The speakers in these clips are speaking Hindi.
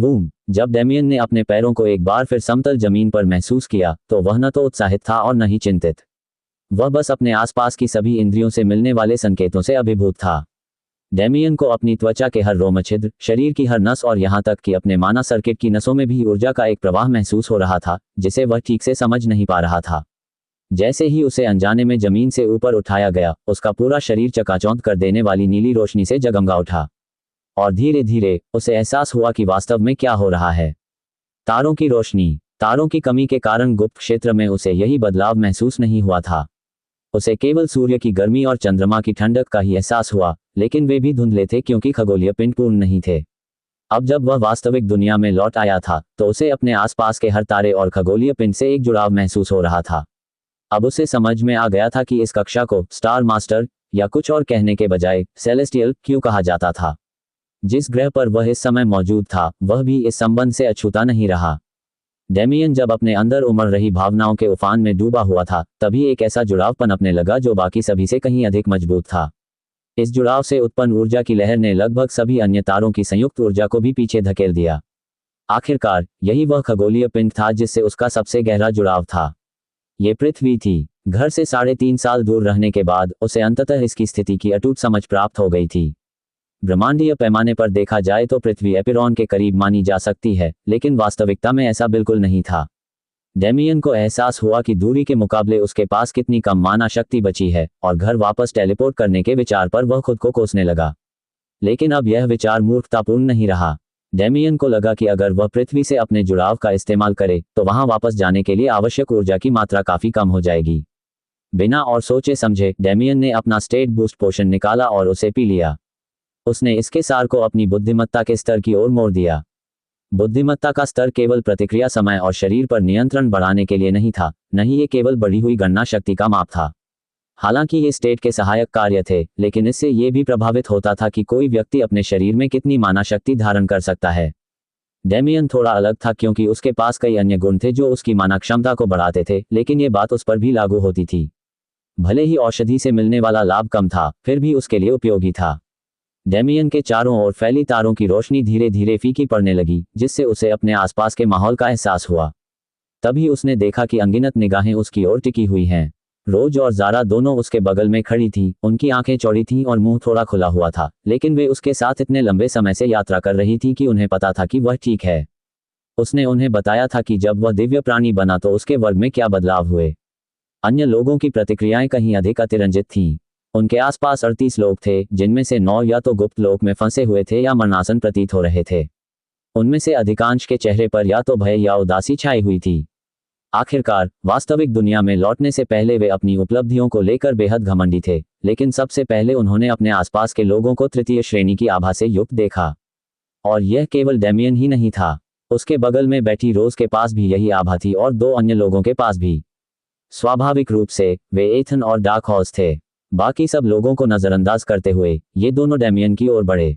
बूम! जब डेमियन ने अपने पैरों को एक बार फिर समतल जमीन पर महसूस किया तो वह न तो उत्साहित था और न ही चिंतित। वह बस अपने आसपास की सभी इंद्रियों से मिलने वाले संकेतों से अभिभूत था। डेमियन को अपनी त्वचा के हर रोमछिद्र, शरीर की हर नस और यहाँ तक कि अपने माना सर्किट की नसों में भी ऊर्जा का एक प्रवाह महसूस हो रहा था, जिसे वह ठीक से समझ नहीं पा रहा था। जैसे ही उसे अनजाने में जमीन से ऊपर उठाया गया, उसका पूरा शरीर चकाचौंध कर देने वाली नीली रोशनी से जगमगा उठा। और धीरे धीरे उसे एहसास हुआ कि वास्तव में क्या हो रहा है। तारों की रोशनी। तारों की कमी के कारण गुप्त क्षेत्र में उसे यही बदलाव महसूस नहीं हुआ था। उसे केवल सूर्य की गर्मी और चंद्रमा की ठंडक का ही एहसास हुआ, लेकिन वे भी धुंधले थे क्योंकि खगोलीय पिंड पूर्ण नहीं थे। अब जब वह वास्तविक दुनिया में लौट आया था तो उसे अपने आसपास के हर तारे और खगोलीय पिंड से एक जुड़ाव महसूस हो रहा था। अब उसे समझ में आ गया था कि इस कक्षा को स्टार मास्टर या कुछ और कहने के बजाय सेलेस्टियल क्यों कहा जाता था। जिस ग्रह पर वह इस समय मौजूद था वह भी इस संबंध से अछूता नहीं रहा। डेमियन जब अपने अंदर उमड़ रही भावनाओं के उफान में डूबा हुआ था तभी एक ऐसा जुड़ाव पनपने लगा जो बाकी सभी से कहीं अधिक मजबूत था। इस जुड़ाव से उत्पन्न ऊर्जा की लहर ने लगभग सभी अन्य तारों की संयुक्त ऊर्जा को भी पीछे धकेल दिया। आखिरकार यही वह खगोलीय पिंड था जिससे उसका सबसे गहरा जुड़ाव था। ये पृथ्वी थी। घर से 3.5 साल दूर रहने के बाद उसे अंततः इसकी स्थिति की अटूट समझ प्राप्त हो गई थी। ब्रह्मांडीय पैमाने पर देखा जाए तो पृथ्वी एपिरॉन के करीब मानी जा सकती है, लेकिन वास्तविकता में ऐसा बिल्कुल नहीं था। डेमियन को एहसास हुआ कि दूरी के मुकाबले उसके पास कितनी कम माना शक्ति बची है और घर वापस टेलीपोर्ट करने के विचार पर वह खुद को कोसने लगा। लेकिन अब यह विचार मूर्खतापूर्ण नहीं रहा। डेमियन को लगा कि अगर वह पृथ्वी से अपने जुड़ाव का इस्तेमाल करे तो वहां वापस जाने के लिए आवश्यक ऊर्जा की मात्रा काफी कम हो जाएगी। बिना और सोचे समझे डेमियन ने अपना स्टेट बूस्ट पोशन निकाला और उसे पी लिया। उसने इसके सार को अपनी बुद्धिमत्ता के स्तर की ओर मोड़ दिया। बुद्धिमत्ता का स्तर केवल प्रतिक्रिया समय और शरीर पर नियंत्रण बढ़ाने के लिए नहीं था, न ही ये केवल बढ़ी हुई गणना शक्ति का माप था। हालांकि ये स्टेट के सहायक कार्य थे, लेकिन इससे ये भी प्रभावित होता था कि कोई व्यक्ति अपने शरीर में कितनी माना शक्ति धारण कर सकता है। डेमियन थोड़ा अलग था क्योंकि उसके पास कई अन्य गुण थे जो उसकी माना क्षमता को बढ़ाते थे, लेकिन ये बात उस पर भी लागू होती थी। भले ही औषधि से मिलने वाला लाभ कम था, फिर भी उसके लिए उपयोगी था। डेमियन के चारों ओर फैली तारों की रोशनी धीरे धीरे फीकी पड़ने लगी, जिससे उसे अपने आसपास के माहौल का एहसास हुआ। तभी उसने देखा कि अनगिनत निगाहें उसकी ओर टिकी हुई हैं। रोज और ज़ारा दोनों उसके बगल में खड़ी थीं। उनकी आंखें चौड़ी थीं और मुंह थोड़ा खुला हुआ था, लेकिन वे उसके साथ इतने लंबे समय से यात्रा कर रही थीं कि उन्हें पता था कि वह ठीक है। उसने उन्हें बताया था कि जब वह दिव्य प्राणी बना तो उसके वर्ग में क्या बदलाव हुए। अन्य लोगों की प्रतिक्रियाएं कहीं अधिक अतिरंजित थीं। उनके आसपास 38 लोग थे, जिनमें से 9 या तो गुप्त लोक में फंसे हुए थे या मरणासन प्रतीत हो रहे थे। उनमें से अधिकांश के चेहरे पर या तो भय या उदासी छाई हुई थी। आखिरकार वास्तविक दुनिया में लौटने से पहले वे अपनी उपलब्धियों को लेकर बेहद घमंडी थे, लेकिन सबसे पहले उन्होंने अपने आसपास के लोगों को तृतीय श्रेणी की आभा से युक्त देखा। और यह केवल डेमियन ही नहीं था, उसके बगल में बैठी रोज के पास भी यही आभा थी और 2 अन्य लोगों के पास भी। स्वाभाविक रूप से वे एथन और डार्क हॉर्स थे। बाकी सब लोगों को नजरअंदाज करते हुए ये दोनों डेमियन की ओर बढ़े।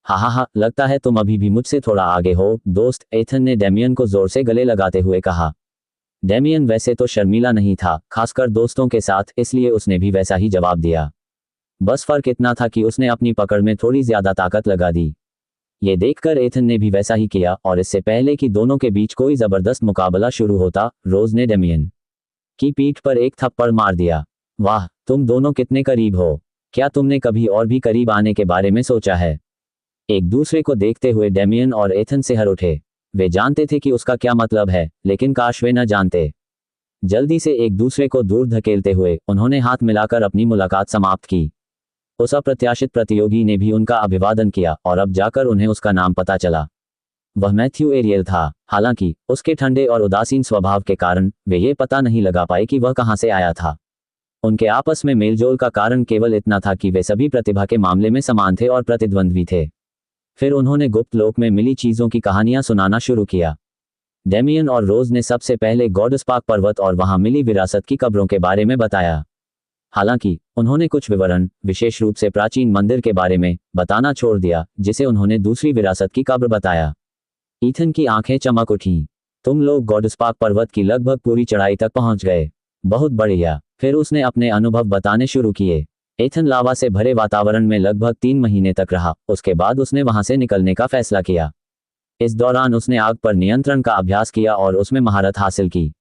हा, लगता है तुम अभी भी मुझसे थोड़ा आगे हो दोस्त, एथन ने डेमियन को जोर से गले लगाते हुए कहा। डेमियन वैसे तो शर्मीला नहीं था, खासकर दोस्तों के साथ, इसलिए उसने भी वैसा ही जवाब दिया। बस फर्क इतना था कि उसने अपनी पकड़ में थोड़ी ज्यादा ताकत लगा दी। ये देखकर एथन ने भी वैसा ही किया और इससे पहले कि दोनों के बीच कोई जबरदस्त मुकाबला शुरू होता, रोज ने डेमियन की पीठ पर एक थप्पड़ मार दिया। वाह, तुम दोनों कितने करीब हो। क्या तुमने कभी और भी करीब आने के बारे में सोचा है? एक दूसरे को देखते हुए डेमियन और एथन सिहर उठे। वे जानते थे कि उसका क्या मतलब है, लेकिन काश वे न जानते। जल्दी से एक दूसरे को दूर धकेलते हुए उन्होंने हाथ मिलाकर अपनी मुलाकात समाप्त की। उस अप्रत्याशित प्रतियोगी ने भी उनका अभिवादन किया और अब जाकर उन्हें उसका नाम पता चला। वह मैथ्यू एरियल था। हालांकि उसके ठंडे और उदासीन स्वभाव के कारण वे ये पता नहीं लगा पाए कि वह कहां से आया था। उनके आपस में मेलजोल का कारण केवल इतना था कि वे सभी प्रतिभा के मामले में समान थे और प्रतिद्वंद्वी थे। फिर उन्होंने गुप्त लोक में मिली चीजों की कहानियां सुनाना शुरू किया। डेमियन और रोज ने सबसे पहले गॉडस्पार्क पर्वत और वहां मिली विरासत की कब्रों के बारे में बताया। हालांकि उन्होंने कुछ विवरण, विशेष रूप से प्राचीन मंदिर के बारे में, बताना छोड़ दिया, जिसे उन्होंने दूसरी विरासत की कब्र बताया। ईथन की आंखें चमक उठीं। तुम लोग गॉडस्पार्क पर्वत की लगभग पूरी चढ़ाई तक पहुंच गए। बहुत बढ़िया। फिर उसने अपने अनुभव बताने शुरू किए। एथन लावा से भरे वातावरण में लगभग 3 महीने तक रहा, उसके बाद उसने वहां से निकलने का फैसला किया। इस दौरान उसने आग पर नियंत्रण का अभ्यास किया और उसमें महारत हासिल की।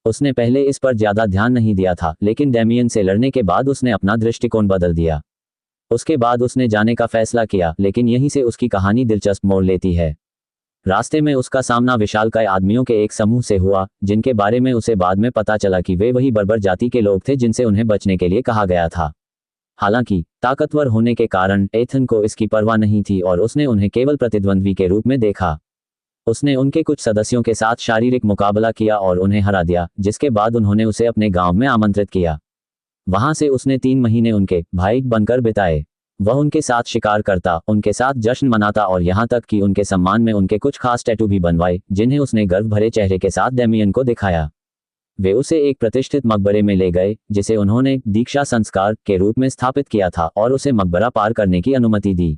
उसने पहले इस पर ज्यादा ध्यान नहीं दिया था, लेकिन डेमियन से लड़ने के बाद उसने अपना दृष्टिकोण बदल दिया। उसके बाद उसने जाने का फैसला किया, लेकिन यहीं से उसकी कहानी दिलचस्प मोड़ लेती है। रास्ते में उसका सामना विशालकाय आदमियों के एक समूह से हुआ, जिनके बारे में उसे बाद में पता चला कि वे वही बर्बर जाति के लोग थे जिनसे उन्हें बचने के लिए कहा गया था। हालांकि ताकतवर होने के कारण एथन को इसकी परवाह नहीं थी और उसने उन्हें केवल प्रतिद्वंद्वी के रूप में देखा। उसने उनके कुछ सदस्यों के साथ शारीरिक मुकाबला किया और उन्हें हरा दिया, जिसके बाद उन्होंने उसे अपने गांव में आमंत्रित किया। वहां से उसने 3 महीने उनके भाई बनकर बिताए। वह उनके साथ शिकार करता, उनके साथ जश्न मनाता और यहाँ तक कि उनके सम्मान में उनके कुछ खास टैटू भी बनवाए, जिन्हें उसने गर्व भरे चेहरे के साथ डेमियन को दिखाया। वे उसे एक प्रतिष्ठित मकबरे में ले गए, जिसे उन्होंने दीक्षा संस्कार के रूप में स्थापित किया था, और उसे मकबरा पार करने की अनुमति दी।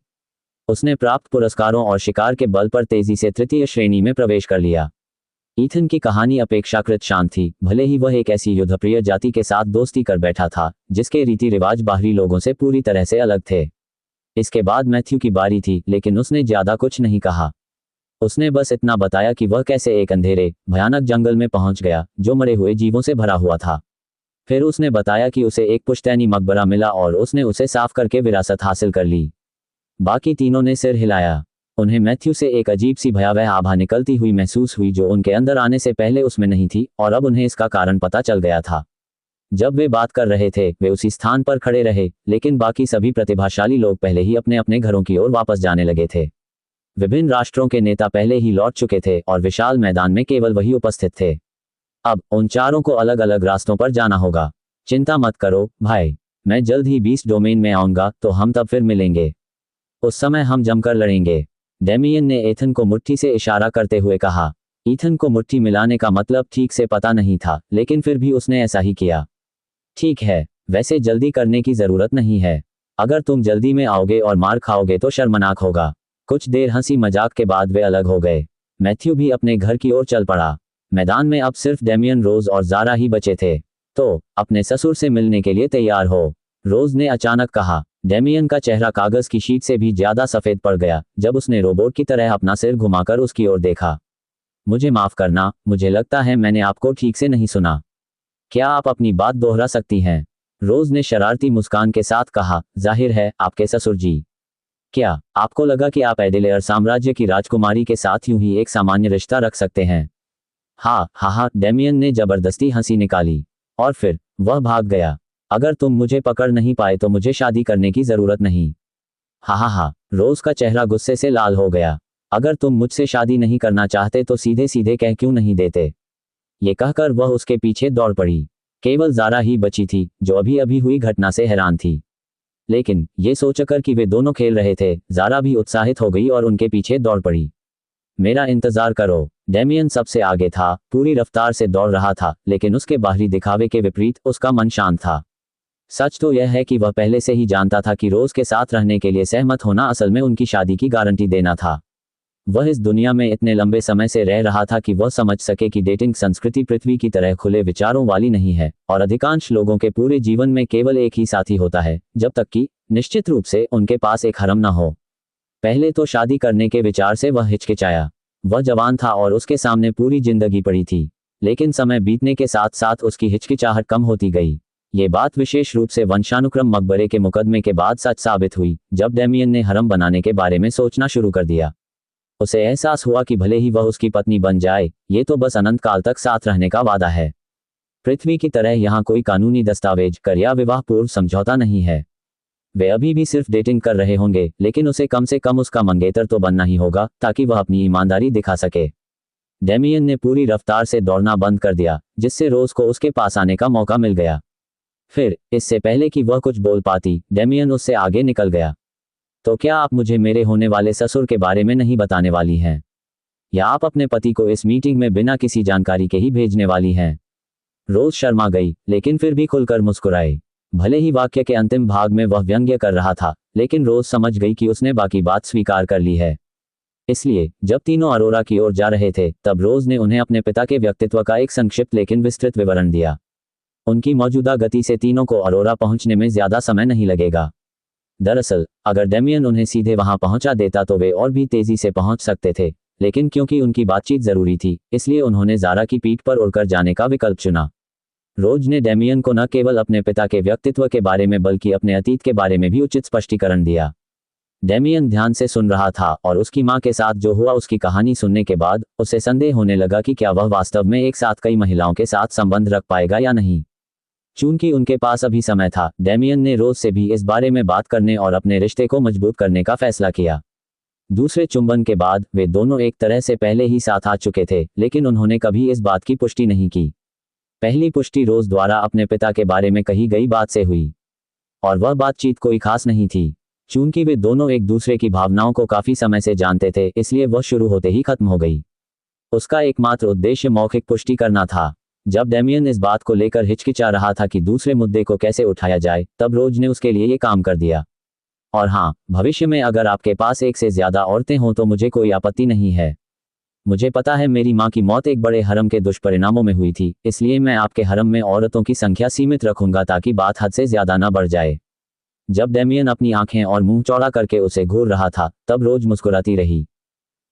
उसने प्राप्त पुरस्कारों और शिकार के बल पर तेजी से तृतीय श्रेणी में प्रवेश कर लिया। ईथन की कहानी अपेक्षाकृत शांत थी, भले ही वह एक ऐसी युद्धप्रिय जाति के साथ दोस्ती कर बैठा था, जिसके रीति रिवाज बाहरी लोगों से पूरी तरह से अलग थे। इसके बाद मैथ्यू की बारी थी, लेकिन उसने ज्यादा कुछ नहीं कहा। उसने बस इतना बताया कि वह कैसे एक अंधेरे, भयानक जंगल में पहुंच गया, जो मरे हुए जीवों से भरा हुआ था। फिर उसने बताया कि उसे एक पुश्तैनी मकबरा मिला और उसने उसे साफ करके विरासत हासिल कर ली। बाकी तीनों ने सिर हिलाया। उन्हें मैथ्यू से एक अजीब सी भयावह आभा निकलती हुई महसूस हुई, जो उनके अंदर आने से पहले उसमें नहीं थी, और अब उन्हें इसका कारण पता चल गया था। जब वे बात कर रहे थे, वे उसी स्थान पर खड़े रहे, लेकिन बाकी सभी प्रतिभाशाली लोग पहले ही अपने अपने घरों की ओर वापस जाने लगे थे। विभिन्न राष्ट्रों के नेता पहले ही लौट चुके थे और विशाल मैदान में केवल वही उपस्थित थे। अब उन चारों को अलग अलग रास्तों पर जाना होगा। चिंता मत करो भाई, मैं जल्द ही 20 डोमेन में आऊंगा, तो हम तब फिर मिलेंगे। उस समय हम जमकर लड़ेंगे। डेमियन ने एथन को मुट्ठी से इशारा करते हुए कहा। ईथन को मुट्ठी मिलाने का मतलब ठीक से पता नहीं था, लेकिन फिर भी उसने ऐसा ही किया। ठीक है, वैसे जल्दी करने की जरूरत नहीं है। अगर तुम जल्दी में आओगे और मार खाओगे तो शर्मनाक होगा। कुछ देर हंसी मजाक के बाद वे अलग हो गए। मैथ्यू भी अपने घर की ओर चल पड़ा। मैदान में अब सिर्फ डेमियन, रोज और ज़ारा ही बचे थे। तो अपने ससुर से मिलने के लिए तैयार हो, रोज ने अचानक कहा। डेमियन का चेहरा कागज की शीट से भी ज्यादा सफेद पड़ गया जब उसने रोबोट की तरह अपना सिर घुमाकर उसकी ओर देखा। मुझे माफ करना, मुझे लगता है मैंने आपको ठीक से नहीं सुना। क्या आप अपनी बात दोहरा सकती हैं? रोज ने शरारती मुस्कान के साथ कहा। जाहिर है, आपके ससुर जी। क्या आपको लगा कि आप एडिलेयर साम्राज्य की राजकुमारी के साथ यूं ही एक सामान्य रिश्ता रख सकते हैं? हाँ हाँ हाँ, डेमियन ने जबरदस्ती हंसी निकाली और फिर वह भाग गया। अगर तुम मुझे पकड़ नहीं पाए तो मुझे शादी करने की जरूरत नहीं। हाँ हाँ हाँ, रोज का चेहरा गुस्से से लाल हो गया। अगर तुम मुझसे शादी नहीं करना चाहते तो सीधे सीधे कह क्यों नहीं देते? ये कहकर वह उसके पीछे दौड़ पड़ी। केवल ज़ारा ही बची थी, जो अभी अभी हुई घटना से हैरान थी। लेकिन ये सोचकर कि वे दोनों खेल रहे थे, ज़ारा भी उत्साहित हो गई और उनके पीछे दौड़ पड़ी। मेरा इंतजार करो। डेमियन सबसे आगे था, पूरी रफ्तार से दौड़ रहा था, लेकिन उसके बाहरी दिखावे के विपरीत उसका मन शांत था। सच तो यह है कि वह पहले से ही जानता था कि रोज के साथ रहने के लिए सहमत होना असल में उनकी शादी की गारंटी देना था। वह इस दुनिया में इतने लंबे समय से रह रहा था कि वह समझ सके कि डेटिंग संस्कृति पृथ्वी की तरह खुले विचारों वाली नहीं है, और अधिकांश लोगों के पूरे जीवन में केवल एक ही साथी होता है, जब तक कि निश्चित रूप से उनके पास एक हरम न हो। पहले तो शादी करने के विचार से वह हिचकिचाया। वह जवान था और उसके सामने पूरी जिंदगी पड़ी थी, लेकिन समय बीतने के साथ साथ उसकी हिचकिचाहट कम होती गई। ये बात विशेष रूप से वंशानुक्रम मकबरे के मुकदमे के बाद सच साबित हुई, जब डेमियन ने हरम बनाने के बारे में सोचना शुरू कर दिया। उसे एहसास हुआ कि भले ही वह उसकी पत्नी बन जाए, ये तो बस अनंत काल तक साथ रहने का वादा है। पृथ्वी की तरह यहाँ कोई कानूनी दस्तावेज कर या विवाह पूर्व समझौता नहीं है। वे अभी भी सिर्फ डेटिंग कर रहे होंगे, लेकिन उसे कम से कम उसका मंगेतर तो बनना ही होगा, ताकि वह अपनी ईमानदारी दिखा सके। डेमियन ने पूरी रफ्तार से दौड़ना बंद कर दिया, जिससे रोज को उसके पास आने का मौका मिल गया। फिर इससे पहले कि वह कुछ बोल पाती, डेमियन उससे आगे निकल गया। तो क्या आप मुझे मेरे होने वाले ससुर के बारे में नहीं बताने वाली हैं? या आप अपने पति को इस मीटिंग में बिना किसी जानकारी के ही भेजने वाली हैं? रोज शर्मा गई, लेकिन फिर भी खुलकर मुस्कुराई। भले ही वाक्य के अंतिम भाग में वह व्यंग्य कर रहा था, लेकिन रोज समझ गई कि उसने बाकी बात स्वीकार कर ली है। इसलिए जब तीनों अरोरा की ओर जा रहे थे, तब रोज ने उन्हें अपने पिता के व्यक्तित्व का एक संक्षिप्त लेकिन विस्तृत विवरण दिया। उनकी मौजूदा गति से तीनों को अरोरा पहुंचने में ज्यादा समय नहीं लगेगा। दरअसल अगर डेमियन उन्हें सीधे वहां पहुंचा देता तो वे और भी तेजी से पहुंच सकते थे, लेकिन क्योंकि उनकी बातचीत जरूरी थी, इसलिए उन्होंने ज़ारा की पीठ पर उड़कर जाने का विकल्प चुना। रोज ने डेमियन को न केवल अपने पिता के व्यक्तित्व के बारे में बल्कि अपने अतीत के बारे में भी उचित स्पष्टीकरण दिया। डेमियन ध्यान से सुन रहा था और उसकी मां के साथ जो हुआ उसकी कहानी सुनने के बाद उसे संदेह होने लगा कि क्या वह वास्तव में एक साथ कई महिलाओं के साथ संबंध रख पाएगा या नहीं। चूंकि उनके पास अभी समय था, डेमियन ने रोज से भी इस बारे में बात करने और अपने रिश्ते को मजबूत करने का फैसला किया। दूसरे चुंबन के बाद वे दोनों एक तरह से पहले ही साथ आ चुके थे, लेकिन उन्होंने कभी इस बात की पुष्टि नहीं की। पहली पुष्टि रोज द्वारा अपने पिता के बारे में कही गई बात से हुई, और वह बातचीत कोई खास नहीं थी। चूंकि वे दोनों एक दूसरे की भावनाओं को काफी समय से जानते थे, इसलिए वह शुरू होते ही खत्म हो गई। उसका एकमात्र उद्देश्य मौखिक पुष्टि करना था। जब डेमियन इस बात को लेकर हिचकिचा रहा था कि दूसरे मुद्दे को कैसे उठाया जाए, तब रोज ने उसके लिए ये काम कर दिया। और हाँ, भविष्य में अगर आपके पास एक से ज्यादा औरतें हों तो मुझे कोई आपत्ति नहीं है। मुझे पता है मेरी माँ की मौत एक बड़े हरम के दुष्परिणामों में हुई थी, इसलिए मैं आपके हरम में औरतों की संख्या सीमित रखूंगा ताकि बात हद से ज्यादा न बढ़ जाए। जब डेमियन अपनी आंखें और मुंह चौड़ा करके उसे घूर रहा था, तब रोज मुस्कुराती रही।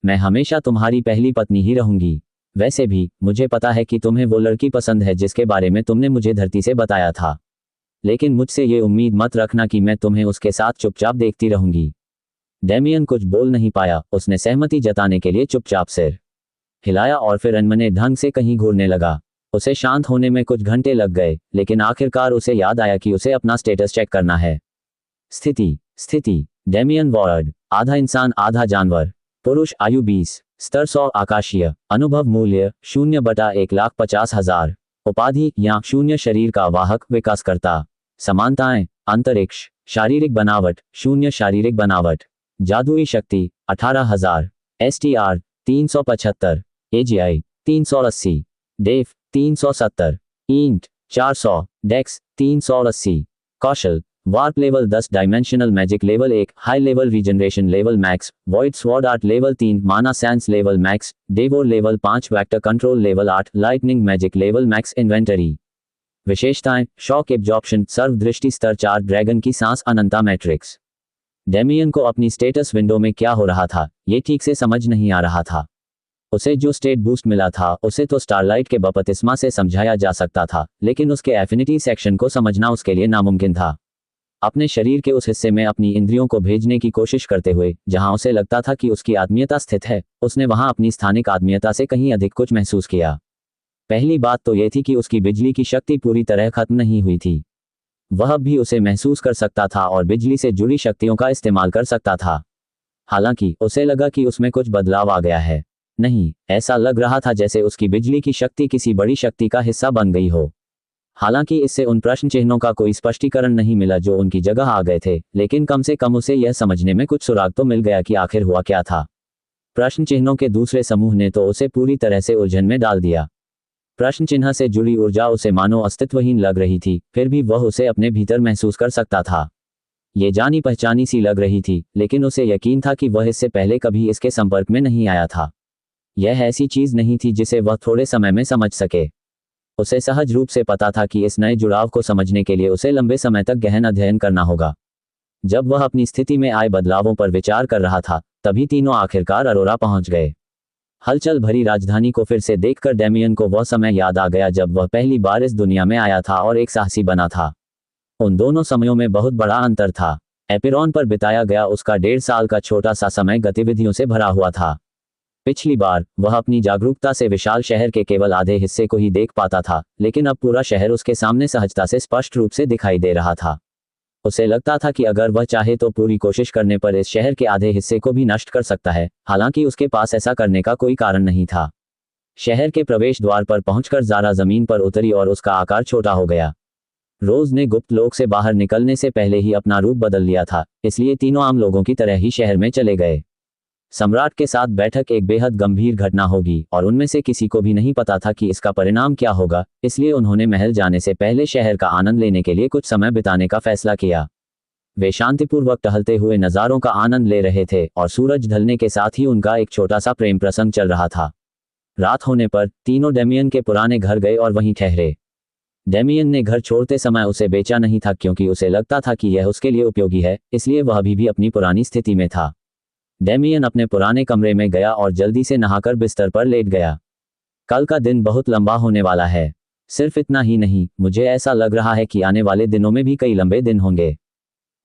मैं हमेशा तुम्हारी पहली पत्नी ही रहूंगी। वैसे भी मुझे पता है कि तुम्हें वो लड़की पसंद है जिसके बारे में तुमने मुझे धरती से बताया था, लेकिन मुझसे ये उम्मीद मत रखना कि मैं तुम्हें उसके साथ चुपचाप देखती रहूंगी। डेमियन कुछ बोल नहीं पाया। उसने सहमति जताने के लिए चुपचाप सिर हिलाया और फिर अनमने ढंग से कहीं घूरने लगा। उसे शांत होने में कुछ घंटे लग गए, लेकिन आखिरकार उसे याद आया कि उसे अपना स्टेटस चेक करना है। स्थिति डेमियन वॉर्ड, आधा इंसान आधा जानवर, पुरुष, आयु 20, स्तर 100, आकाशीय, अनुभव मूल्य 0/1,50,000, उपाधि या 0, शरीर का वाहक, विकासकर्ता, समानताएं, अंतरिक्ष, शारीरिक बनावट 0, शारीरिक बनावट, जादुई शक्ति 18,000, STR 375, AGI 380, def 370, int 400, dex 380, कौशल warp level 10, dimensional magic level 1, high level regeneration level max, void sword art level 3, mana sense level max, devour level 5, vector control level 8, lightning magic level max, inventory विशेषताएं, शॉक एब्जॉर्प्शन, सर्व दृष्टि स्तर 4, ड्रैगन की सांस, अनंता मैट्रिक्स। डेमियन को अपनी स्टेटस विंडो में क्या हो रहा था ये ठीक से समझ नहीं आ रहा था। उसे जो स्टेट बूस्ट मिला था उसे तो स्टारलाइट के बपतिस्मा से समझाया जा सकता था, लेकिन उसके एफिनिटी सेक्शन को समझना उसके लिए नामुमकिन था। अपने शरीर के उस हिस्से में अपनी इंद्रियों को भेजने की कोशिश करते हुए जहां उसे लगता था कि उसकी आत्मीयता स्थित है, उसने वहां अपनी स्थानिक आत्मीयता से कहीं अधिक कुछ महसूस किया। पहली बात तो यह थी कि उसकी बिजली की शक्ति पूरी तरह खत्म नहीं हुई थी। वह भी उसे महसूस कर सकता था और बिजली से जुड़ी शक्तियों का इस्तेमाल कर सकता था। हालांकि उसे लगा कि उसमें कुछ बदलाव आ गया है। नहीं, ऐसा लग रहा था जैसे उसकी बिजली की शक्ति किसी बड़ी शक्ति का हिस्सा बन गई हो। हालांकि इससे उन प्रश्न चिन्हों का कोई स्पष्टीकरण नहीं मिला जो उनकी जगह आ गए थे, लेकिन कम से कम उसे यह समझने में कुछ सुराग तो मिल गया कि आखिर हुआ क्या था। प्रश्न चिन्हों के दूसरे समूह ने तो उसे पूरी तरह से उलझन में डाल दिया। प्रश्न चिन्ह से जुड़ी ऊर्जा उसे मानो अस्तित्वहीन लग रही थी, फिर भी वह उसे अपने भीतर महसूस कर सकता था। ये जानी पहचानी सी लग रही थी, लेकिन उसे यकीन था कि वह इससे पहले कभी इसके संपर्क में नहीं आया था। यह ऐसी चीज नहीं थी जिसे वह थोड़े समय में समझ सके। उसे सहज रूप से पता था कि इस नए जुड़ाव को समझने के लिए उसे लंबे समय तक गहन अध्ययन करना होगा। जब वह अपनी स्थिति में आए बदलावों पर विचार कर रहा था, तभी तीनों आखिरकार अरोरा पहुंच गए। हलचल भरी राजधानी को फिर से देखकर डेमियन को वह समय याद आ गया जब वह पहली बार इस दुनिया में आया था और एक साहसी बना था। उन दोनों समयों में बहुत बड़ा अंतर था। एपिरॉन पर बिताया गया उसका 1.5 साल का छोटा सा समय गतिविधियों से भरा हुआ था। पिछली बार वह अपनी जागरूकता से विशाल शहर के केवल आधे हिस्से को ही देख पाता था, लेकिन अब पूरा शहर उसके सामने सहजता से स्पष्ट रूप से दिखाई दे रहा था। उसे लगता था कि अगर वह चाहे तो पूरी कोशिश करने पर इस शहर के आधे हिस्से को भी नष्ट कर सकता है, हालांकि उसके पास ऐसा करने का कोई कारण नहीं था। शहर के प्रवेश द्वार पर पहुंचकर ज़ारा जमीन पर उतरी और उसका आकार छोटा हो गया। रोज ने गुप्त लोक से बाहर निकलने से पहले ही अपना रूप बदल लिया था, इसलिए तीनों आम लोगों की तरह ही शहर में चले गए। सम्राट के साथ बैठक एक बेहद गंभीर घटना होगी और उनमें से किसी को भी नहीं पता था कि इसका परिणाम क्या होगा, इसलिए उन्होंने महल जाने से पहले शहर का आनंद लेने के लिए कुछ समय बिताने का फैसला किया। वे शांतिपूर्वक टहलते हुए नज़ारों का आनंद ले रहे थे और सूरज ढलने के साथ ही उनका एक छोटा सा प्रेम प्रसंग चल रहा था। रात होने पर तीनों डेमियन के पुराने घर गए और वहीं ठहरे। डेमियन ने घर छोड़ते समय उसे बेचा नहीं था क्योंकि उसे लगता था कि यह उसके लिए उपयोगी है, इसलिए वह अभी भी अपनी पुरानी स्थिति में था। डेमियन अपने पुराने कमरे में गया और जल्दी से नहाकर बिस्तर पर लेट गया। कल का दिन बहुत लंबा होने वाला है। सिर्फ इतना ही नहीं, मुझे ऐसा लग रहा है कि आने वाले दिनों में भी कई लंबे दिन होंगे।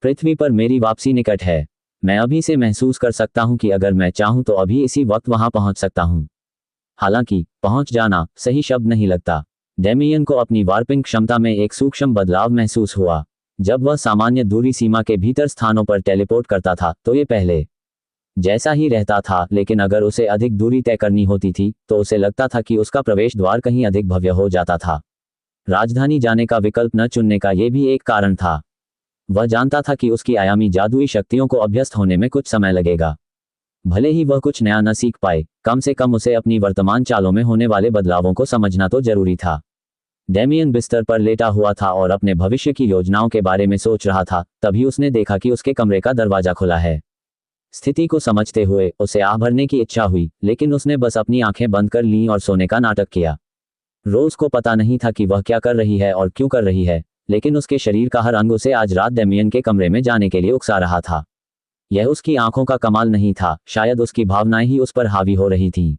पृथ्वी पर मेरी वापसी निकट है। मैं अभी से महसूस कर सकता हूं कि अगर मैं चाहूं तो अभी इसी वक्त वहां पहुंच सकता हूं। हालांकि पहुंच जाना सही शब्द नहीं लगता। डेमियन को अपनी वार्पिंग क्षमता में एक सूक्ष्म बदलाव महसूस हुआ। जब वह सामान्य दूरी सीमा के भीतर स्थानों पर टेलीपोर्ट करता था तो ये पहले जैसा ही रहता था, लेकिन अगर उसे अधिक दूरी तय करनी होती थी तो उसे लगता था कि उसका प्रवेश द्वार कहीं अधिक भव्य हो जाता था। राजधानी जाने का विकल्प न चुनने का यह भी एक कारण था। वह जानता था कि उसकी आयामी जादुई शक्तियों को अभ्यस्त होने में कुछ समय लगेगा। भले ही वह कुछ नया न सीख पाए, कम से कम उसे अपनी वर्तमान चालों में होने वाले बदलावों को समझना तो जरूरी था। डेमियन बिस्तर पर लेटा हुआ था और अपने भविष्य की योजनाओं के बारे में सोच रहा था, तभी उसने देखा कि उसके कमरे का दरवाजा खुला है। स्थिति को समझते हुए उसे आह भरने की इच्छा हुई, लेकिन उसने बस अपनी आंखें बंद कर लीं और सोने का नाटक किया। रोज को पता नहीं था कि वह क्या कर रही है और क्यों कर रही है, लेकिन उसके शरीर का हर अंग उसे आज रात डेमियन के कमरे में जाने के लिए उकसा रहा था। यह उसकी आंखों का कमाल नहीं था, शायद उसकी भावनाएं ही उस पर हावी हो रही थीं।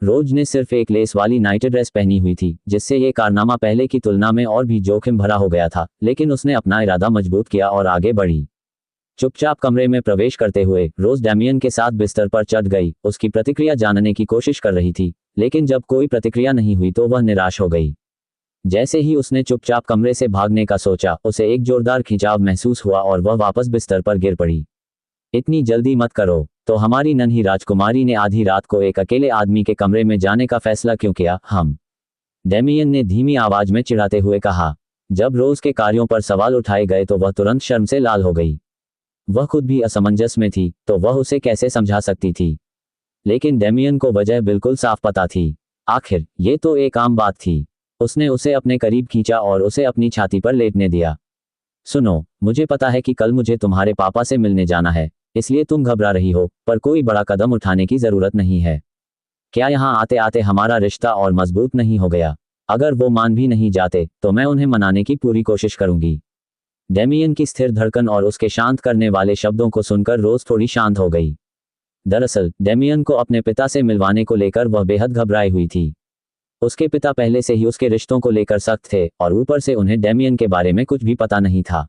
रोज ने सिर्फ एक लेस वाली नाइट ड्रेस पहनी हुई थी, जिससे ये कारनामा पहले की तुलना में और भी जोखिम भरा हो गया था, लेकिन उसने अपना इरादा मजबूत किया और आगे बढ़ी। चुपचाप कमरे में प्रवेश करते हुए रोज डेमियन के साथ बिस्तर पर चढ़ गई। उसकी प्रतिक्रिया जानने की कोशिश कर रही थी, लेकिन जब कोई प्रतिक्रिया नहीं हुई तो वह निराश हो गई। जैसे ही उसने चुपचाप कमरे से भागने का सोचा, उसे एक जोरदार खिंचाव महसूस हुआ और वह वापस बिस्तर पर गिर पड़ी। इतनी जल्दी मत करो। तो हमारी नन्ही राजकुमारी ने आधी रात को एक अकेले आदमी के कमरे में जाने का फैसला क्यों किया? डेमियन ने धीमी आवाज में चिढ़ाते हुए कहा। जब रोज के कार्यों पर सवाल उठाए गए तो वह तुरंत शर्म से लाल हो गई। वह खुद भी असमंजस में थी, तो वह उसे कैसे समझा सकती थी। लेकिन डेमियन को वजह बिल्कुल साफ पता थी। आखिर ये तो एक आम बात थी। उसने उसे अपने करीब खींचा और उसे अपनी छाती पर लेटने दिया। सुनो, मुझे पता है कि कल मुझे तुम्हारे पापा से मिलने जाना है, इसलिए तुम घबरा रही हो, पर कोई बड़ा कदम उठाने की जरूरत नहीं है। क्या यहाँ आते आते हमारा रिश्ता और मजबूत नहीं हो गया? अगर वो मान भी नहीं जाते तो मैं उन्हें मनाने की पूरी कोशिश करूंगी। डेमियन की स्थिर धड़कन और उसके शांत करने वाले शब्दों को सुनकर रोज थोड़ी शांत हो गई। दरअसल डेमियन को अपने पिता से मिलवाने को लेकर वह बेहद घबराई हुई थी। उसके पिता पहले से ही उसके रिश्तों को लेकर सख्त थे और ऊपर से उन्हें डेमियन के बारे में कुछ भी पता नहीं था।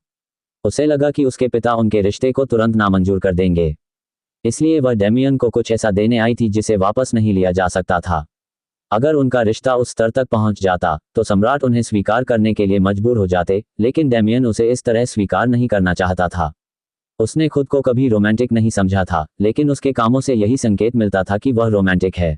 उसे लगा कि उसके पिता उनके रिश्ते को तुरंत नामंजूर कर देंगे। इसलिए वह डेमियन को कुछ ऐसा देने आई थी जिसे वापस नहीं लिया जा सकता था। अगर उनका रिश्ता उस स्तर तक पहुंच जाता तो सम्राट उन्हें स्वीकार करने के लिए मजबूर हो जाते, लेकिन डेमियन उसे इस तरह स्वीकार नहीं करना चाहता था। उसने खुद को कभी रोमांटिक नहीं समझा था, लेकिन उसके कामों से यही संकेत मिलता था कि वह रोमांटिक है।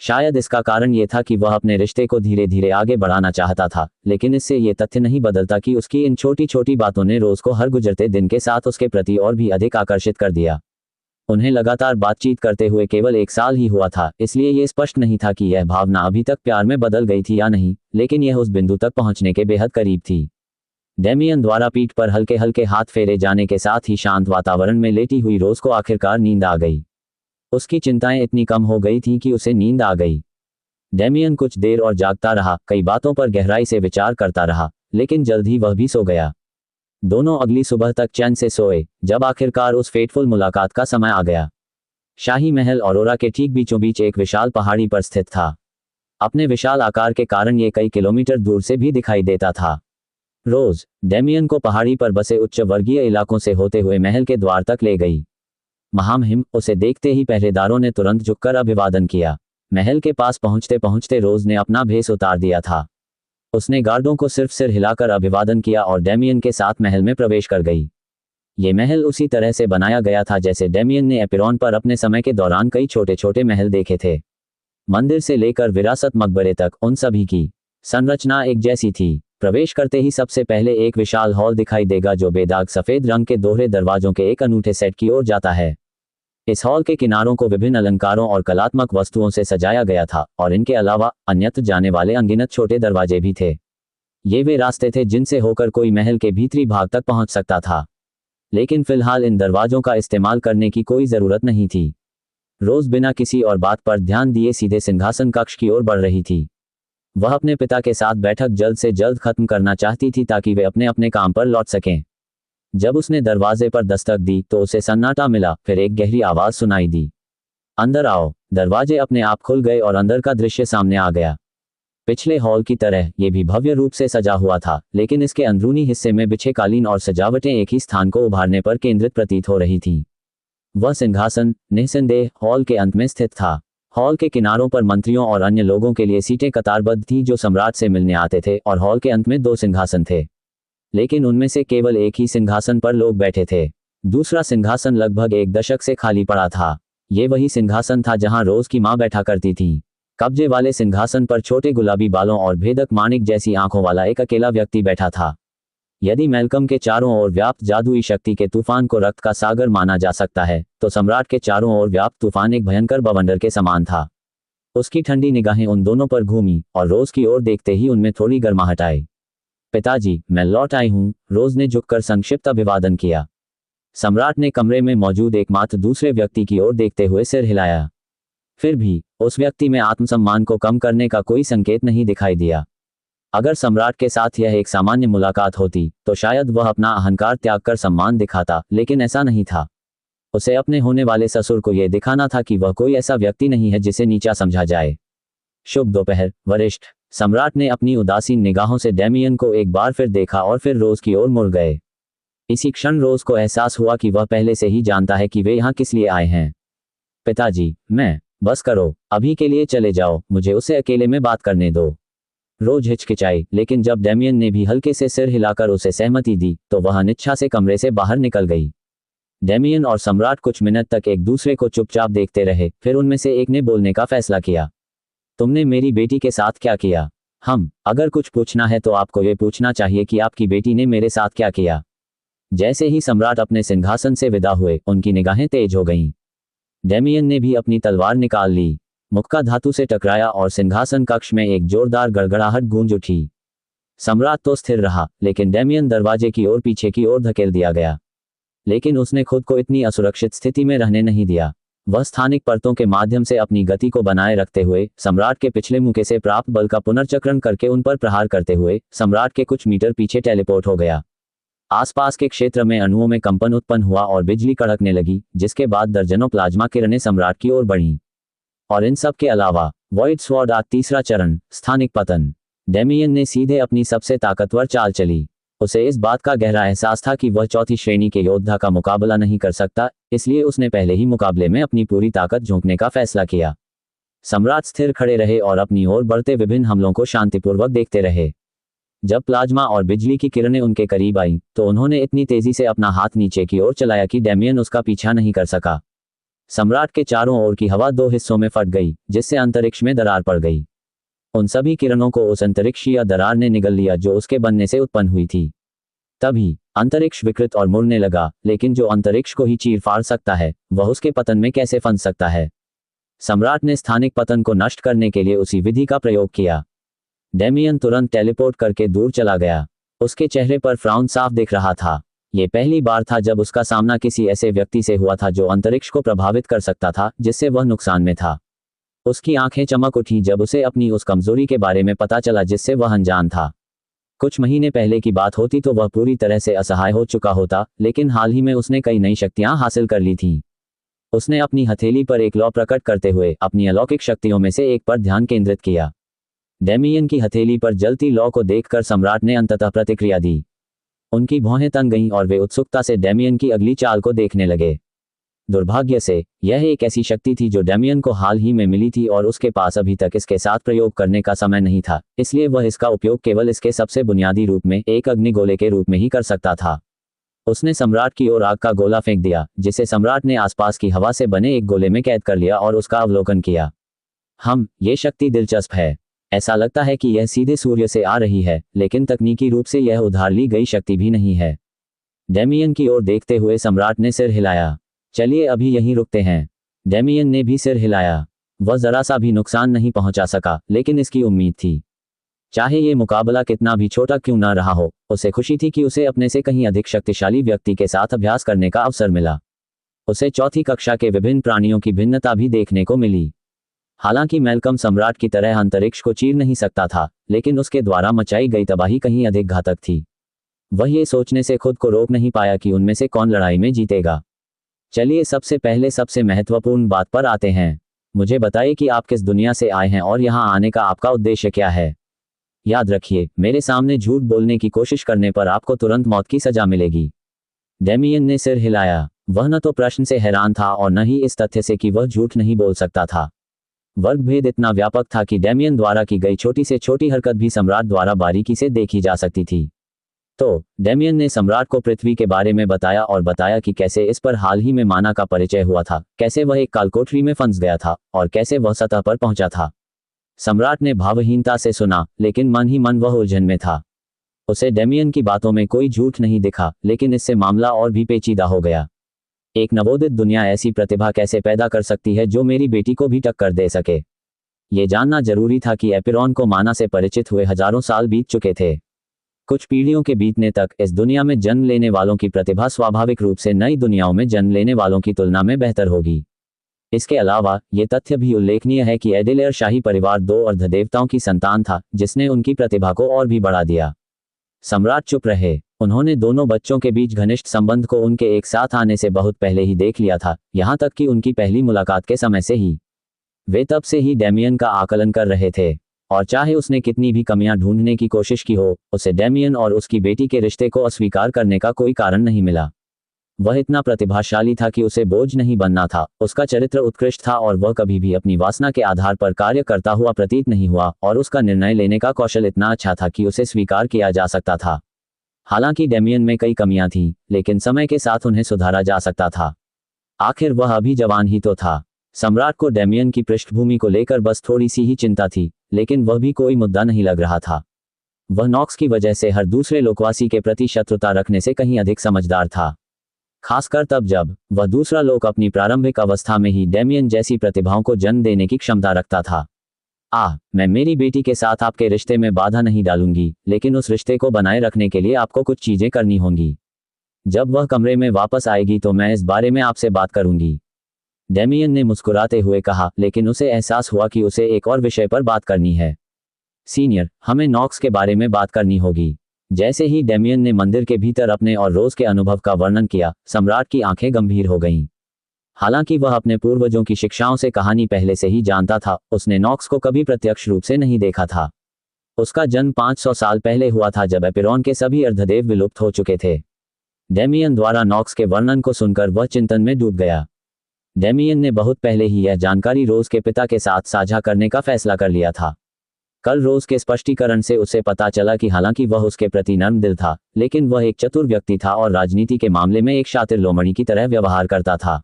शायद इसका कारण ये था कि वह अपने रिश्ते को धीरे धीरे आगे बढ़ाना चाहता था, लेकिन इससे ये तथ्य नहीं बदलता कि उसकी इन छोटी छोटी बातों ने रोज को हर गुजरते दिन के साथ उसके प्रति और भी अधिक आकर्षित कर दिया। उन्हें लगातार बातचीत करते हुए केवल 1 साल ही हुआ था, इसलिए यह स्पष्ट नहीं था कि यह भावना अभी तक प्यार में बदल गई थी या नहीं, लेकिन यह उस बिंदु तक पहुंचने के बेहद करीब थी। डेमियन द्वारा पीठ पर हल्के हल्के हाथ फेरे जाने के साथ ही शांत वातावरण में लेटी हुई रोज को आखिरकार नींद आ गई। उसकी चिंताएं इतनी कम हो गई थीं कि उसे नींद आ गई। डेमियन कुछ देर और जागता रहा, कई बातों पर गहराई से विचार करता रहा, लेकिन जल्द ही वह भी सो गया। दोनों अगली सुबह तक चैन से सोए, जब आखिरकार उस फेटफुल मुलाकात का समय आ गया। शाही महल औरोरा के ठीक बीचों बीच एक विशाल पहाड़ी पर स्थित था। अपने विशाल आकार के कारण ये कई किलोमीटर दूर से भी दिखाई देता था। रोज डेमियन को पहाड़ी पर बसे उच्च वर्गीय इलाकों से होते हुए महल के द्वार तक ले गई। महामहिम, उसे देखते ही पहरेदारों ने तुरंत झुककर अभिवादन किया। महल के पास पहुंचते पहुंचते रोज ने अपना भेष उतार दिया था। उसने गार्डों को सिर्फ सिर हिलाकर अभिवादन किया और डेमियन के साथ महल में प्रवेश कर गई। ये महल उसी तरह से बनाया गया था जैसे डेमियन ने एपिरॉन पर अपने समय के दौरान कई छोटे छोटे महल देखे थे। मंदिर से लेकर विरासत मकबरे तक उन सभी की संरचना एक जैसी थी। प्रवेश करते ही सबसे पहले एक विशाल हॉल दिखाई देगा जो बेदाग सफेद रंग के दोहरे दरवाजों के एक अनूठे सेट की ओर जाता है। इस हॉल के किनारों को विभिन्न अलंकारों और कलात्मक वस्तुओं से सजाया गया था और इनके अलावा अन्यत्र जाने वाले अनगिनत छोटे दरवाजे भी थे। ये वे रास्ते थे जिनसे होकर कोई महल के भीतरी भाग तक पहुंच सकता था, लेकिन फिलहाल इन दरवाजों का इस्तेमाल करने की कोई जरूरत नहीं थी। रोज बिना किसी और बात पर ध्यान दिए सीधे सिंहासन कक्ष की ओर बढ़ रही थी। वह अपने पिता के साथ बैठक जल्द से जल्द खत्म करना चाहती थी ताकि वे अपने अपने काम पर लौट सकें। जब उसने दरवाजे पर दस्तक दी तो उसे सन्नाटा मिला, फिर एक गहरी आवाज सुनाई दी, अंदर आओ। दरवाजे अपने आप खुल गए और अंदर का दृश्य सामने आ गया। पिछले हॉल की तरह ये भी भव्य रूप से सजा हुआ था, लेकिन इसके अंदरूनी हिस्से में बिछे कालीन और सजावटें एक ही स्थान को उभारने पर केंद्रित प्रतीत हो रही थीं। वह सिंहासन निस्संदेह हॉल के अंत में स्थित था। हॉल के किनारों पर मंत्रियों और अन्य लोगों के लिए सीटें कतारबद्ध थीं जो सम्राट से मिलने आते थे, और हॉल के अंत में 2 सिंहासन थे, लेकिन उनमें से केवल एक ही सिंहासन पर लोग बैठे थे। दूसरा सिंहासन लगभग 1 दशक से खाली पड़ा था। ये वही सिंहासन था जहां रोज की मां बैठा करती थी। कब्जे वाले सिंहासन पर छोटे गुलाबी बालों और भेदक माणिक जैसी आंखों वाला एक अकेला व्यक्ति बैठा था। यदि मैल्कम के चारों ओर व्याप्त जादुई शक्ति के तूफान को रक्त का सागर माना जा सकता है, तो सम्राट के चारों ओर व्याप्त तूफान एक भयंकर बवंडर के समान था। उसकी ठंडी निगाहें उन दोनों पर घूमी और रोज की ओर देखते ही उनमें थोड़ी गर्माहट आई। पिताजी, मैं लौट आई हूं, रोज ने झुककर संक्षिप्त अभिवादन किया। सम्राट ने कमरे में मौजूद एकमात्र दूसरे व्यक्ति की ओर देखते हुए सिर हिलाया। फिर भी उस व्यक्ति में आत्मसम्मान को कम करने का कोई संकेत नहीं दिखाई दिया। अगर सम्राट के साथ यह एक सामान्य मुलाकात होती तो शायद वह अपना अहंकार त्याग कर सम्मान दिखाता, लेकिन ऐसा नहीं था। उसे अपने होने वाले ससुर को यह दिखाना था कि वह कोई ऐसा व्यक्ति नहीं है जिसे नीचा समझा जाए। शुभ दोपहर, वरिष्ठ। सम्राट ने अपनी उदासीन निगाहों से डेमियन को एक बार फिर देखा और फिर रोज की ओर मुड़ गए। इसी क्षण रोज को एहसास हुआ कि वह पहले से ही जानता है कि वे यहाँ किस लिए आए हैं। पिताजी, बस करो, अभी के लिए चले जाओ, मुझे उसे अकेले में बात करने दो। रोज हिचकिचाई, लेकिन जब डेमियन ने भी हल्के से सिर हिलाकर उसे सहमति दी तो वह अनिच्छा से कमरे से बाहर निकल गई। डेमियन और सम्राट कुछ मिनट तक एक दूसरे को चुपचाप देखते रहे, फिर उनमें से एक ने बोलने का फैसला किया। तुमने मेरी बेटी के साथ क्या किया? अगर कुछ पूछना है तो आपको ये पूछना चाहिए कि आपकी बेटी ने मेरे साथ क्या किया। जैसे ही सम्राट अपने सिंहासन से विदा हुए, उनकी निगाहें तेज हो गईं। डेमियन ने भी अपनी तलवार निकाल ली, मुक्का धातु से टकराया और सिंहासन कक्ष में एक जोरदार गड़गड़ाहट गूंज उठी। सम्राट तो स्थिर रहा, लेकिन डेमियन दरवाजे की ओर पीछे की ओर धकेल दिया गया। लेकिन उसने खुद को इतनी असुरक्षित स्थिति में रहने नहीं दिया। वह स्थानिक परतों के माध्यम से अपनी गति को बनाए रखते हुए सम्राट के पिछले मुक्के से प्राप्त बल का पुनर्चक्रण करके उन पर प्रहार करते हुए सम्राट के कुछ मीटर पीछे टेलीपोर्ट हो गया। आसपास के क्षेत्र में अणुओं में कंपन उत्पन्न हुआ और बिजली कड़कने लगी, जिसके बाद दर्जनों प्लाज्मा किरणें सम्राट की ओर बढ़ीं। और इन सब के अलावा वॉइड स्वॉर्ड आर्ट तीसरा चरण, स्थानिक पतन। डेमियन ने सीधे अपनी सबसे ताकतवर चाल चली। उसे इस बात का गहरा एहसास था कि वह चौथी श्रेणी के योद्धा का मुकाबला नहीं कर सकता, इसलिए उसने पहले ही मुकाबले में अपनी पूरी ताकत झोंकने का फैसला किया। सम्राट स्थिर खड़े रहे और अपनी ओर बढ़ते विभिन्न हमलों को शांतिपूर्वक देखते रहे। जब प्लाज्मा और बिजली की किरणें उनके करीब आईं, तो उन्होंने इतनी तेजी से अपना हाथ नीचे की ओर चलाया कि डेमियन उसका पीछा नहीं कर सका। सम्राट के चारों ओर की हवा 2 हिस्सों में फट गई, जिससे अंतरिक्ष में दरार पड़ गई। उन सभी किरणों को उस अंतरिक्षीय दरार ने निगल लिया जो उसके बनने से उत्पन्न हुई थी। तभी अंतरिक्ष विकृत और मुड़ने लगा, लेकिन जो अंतरिक्ष को ही चीर फाड़ सकता है, वह उसके पतन में कैसे फंस सकता है? सम्राट ने स्थानिक पतन को नष्ट करने के लिए उसी विधि का प्रयोग किया। डेमियन तुरंत टेलीपोर्ट करके दूर चला गया। उसके चेहरे पर फ्राउन साफ दिख रहा था। ये पहली बार था जब उसका सामना किसी ऐसे व्यक्ति से हुआ था जो अंतरिक्ष को प्रभावित कर सकता था, जिससे वह नुकसान में था। उसकी आंखें चमक उठी जब उसे अपनी उस कमजोरी के बारे में पता चला जिससे वह अनजान था। कुछ महीने पहले की बात होती तो वह पूरी तरह से असहाय हो चुका होता, लेकिन हाल ही में उसने कई नई शक्तियां हासिल कर ली थीं। उसने अपनी हथेली पर एक लौ प्रकट करते हुए अपनी अलौकिक शक्तियों में से एक पर ध्यान केंद्रित किया। डेमियन की हथेली पर जलती लौ को देखकर सम्राट ने अंततः प्रतिक्रिया दी। उनकी भौहें तन गईं और वे उत्सुकता से डेमियन की अगली चाल को देखने लगे। दुर्भाग्य से यह एक ऐसी शक्ति थी जो डेमियन को हाल ही में मिली थी और उसके पास अभी तक इसके साथ प्रयोग करने का समय नहीं था, इसलिए वह इसका उपयोग केवल इसके सबसे बुनियादी रूप में एक अग्निगोले के रूप में ही कर सकता था। उसने सम्राट की ओर आग का गोला फेंक दिया, जिसे सम्राट ने आसपास की हवा से बने एक गोले में कैद कर लिया और उसका अवलोकन किया। ये शक्ति दिलचस्प है। ऐसा लगता है कि यह सीधे सूर्य से आ रही है, लेकिन तकनीकी रूप से यह उधार ली गई शक्ति भी नहीं है। डेमियन की ओर देखते हुए सम्राट ने सिर हिलाया। चलिए अभी यहीं रुकते हैं। डेमियन ने भी सिर हिलाया। वह जरा सा भी नुकसान नहीं पहुंचा सका, लेकिन इसकी उम्मीद थी। चाहे ये मुकाबला कितना भी छोटा क्यों ना रहा हो, उसे खुशी थी कि उसे अपने से कहीं अधिक शक्तिशाली व्यक्ति के साथ अभ्यास करने का अवसर मिला। उसे चौथी कक्षा के विभिन्न प्राणियों की भिन्नता भी देखने को मिली। हालांकि मैल्कम सम्राट की तरह अंतरिक्ष को चीर नहीं सकता था, लेकिन उसके द्वारा मचाई गई तबाही कहीं अधिक घातक थी। वह ये सोचने से खुद को रोक नहीं पाया कि उनमें से कौन लड़ाई में जीतेगा। चलिए सबसे पहले सबसे महत्वपूर्ण बात पर आते हैं। मुझे बताइए कि आप किस दुनिया से आए हैं और यहाँ आने का आपका उद्देश्य क्या है। याद रखिए, मेरे सामने झूठ बोलने की कोशिश करने पर आपको तुरंत मौत की सजा मिलेगी। डेमियन ने सिर हिलाया। वह न तो प्रश्न से हैरान था और न ही इस तथ्य से कि वह झूठ नहीं बोल सकता था। वर्गभेद इतना व्यापक था कि डेमियन द्वारा की गई छोटी से छोटी हरकत भी सम्राट द्वारा बारीकी से देखी जा सकती थी। तो डेमियन ने सम्राट को पृथ्वी के बारे में बताया और बताया कि कैसे इस पर हाल ही में माना का परिचय हुआ था, कैसे वह एक कालकोठरी में फंस गया था और कैसे वह सतह पर पहुंचा था। सम्राट ने भावहीनता से सुना, लेकिन मन ही मन वह उलझन में था। उसे डेमियन की बातों में कोई झूठ नहीं दिखा, लेकिन इससे मामला और भी पेचीदा हो गया। एक नवोदित दुनिया ऐसी प्रतिभा कैसे पैदा कर सकती है जो मेरी बेटी को भी टक्कर दे सके। ये जानना जरूरी था कि एपिरॉन को माना से परिचित हुए हजारों साल बीत चुके थे। कुछ पीढ़ियों के बीतने तक इस दुनिया में जन्म लेने वालों की प्रतिभा स्वाभाविक रूप से नई दुनियाओं में जन्म लेने वालों की तुलना में बेहतर होगी। इसके अलावा ये तथ्य भी उल्लेखनीय है कि एडिलेयर शाही परिवार 2 अर्धदेवताओं की संतान था, जिसने उनकी प्रतिभा को और भी बढ़ा दिया। सम्राट चुप रहे। उन्होंने दोनों बच्चों के बीच घनिष्ठ संबंध को उनके एक साथ आने से बहुत पहले ही देख लिया था, यहाँ तक कि उनकी पहली मुलाकात के समय से ही। वे तब से ही डेमियन का आकलन कर रहे थे, और चाहे उसने कितनी भी कमियां ढूंढने की कोशिश की हो, उसे डेमियन और उसकी बेटी के रिश्ते को अस्वीकार करने का कोई कारण नहीं मिला। वह इतना प्रतिभाशाली था कि उसे बोझ नहीं बनना था, उसका चरित्र उत्कृष्ट था और वह कभी भी अपनी वासना के आधार पर कार्य करता हुआ प्रतीत नहीं हुआ, और उसका निर्णय लेने का कौशल इतना अच्छा था कि उसे स्वीकार किया जा सकता था। हालांकि डेमियन में कई कमियां थीं, लेकिन समय के साथ उन्हें सुधारा जा सकता था। आखिर वह अभी जवान ही तो था। सम्राट को डेमियन की पृष्ठभूमि को लेकर बस थोड़ी सी ही चिंता थी, लेकिन वह भी कोई मुद्दा नहीं लग रहा था। वह नॉक्स की वजह से हर दूसरे लोकवासी के प्रति शत्रुता रखने से कहीं अधिक समझदार था, खासकर तब जब वह दूसरा लोक अपनी प्रारंभिक अवस्था में ही डेमियन जैसी प्रतिभाओं को जन्म देने की क्षमता रखता था। मैं मेरी बेटी के साथ आपके रिश्ते में बाधा नहीं डालूंगी, लेकिन उस रिश्ते को बनाए रखने के लिए आपको कुछ चीजें करनी होंगी। जब वह कमरे में वापस आएगी तो मैं इस बारे में आपसे बात करूंगी। डेमियन ने मुस्कुराते हुए कहा, लेकिन उसे एहसास हुआ कि उसे एक और विषय पर बात करनी है। सीनियर, हमें नॉक्स के बारे में बात करनी होगी। जैसे ही डेमियन ने मंदिर के भीतर अपने और रोज के अनुभव का वर्णन किया, सम्राट की आंखें गंभीर हो गईं। हालांकि वह अपने पूर्वजों की शिक्षाओं से कहानी पहले से ही जानता था, उसने नॉक्स को कभी प्रत्यक्ष रूप से नहीं देखा था। उसका जन्म 500 साल पहले हुआ था, जब एपिरॉन के सभी अर्धदेव विलुप्त हो चुके थे। डेमियन द्वारा नॉक्स के वर्णन को सुनकर वह चिंतन में डूब गया। डेमियन ने बहुत पहले ही यह जानकारी रोज के पिता के साथ साझा करने का फैसला कर लिया था। कल रोज के स्पष्टीकरण से उसे पता चला कि हालांकि वह उसके प्रति नर्म दिल था, लेकिन वह एक चतुर व्यक्ति था और राजनीति के मामले में एक शातिर लोमड़ी की तरह व्यवहार करता था।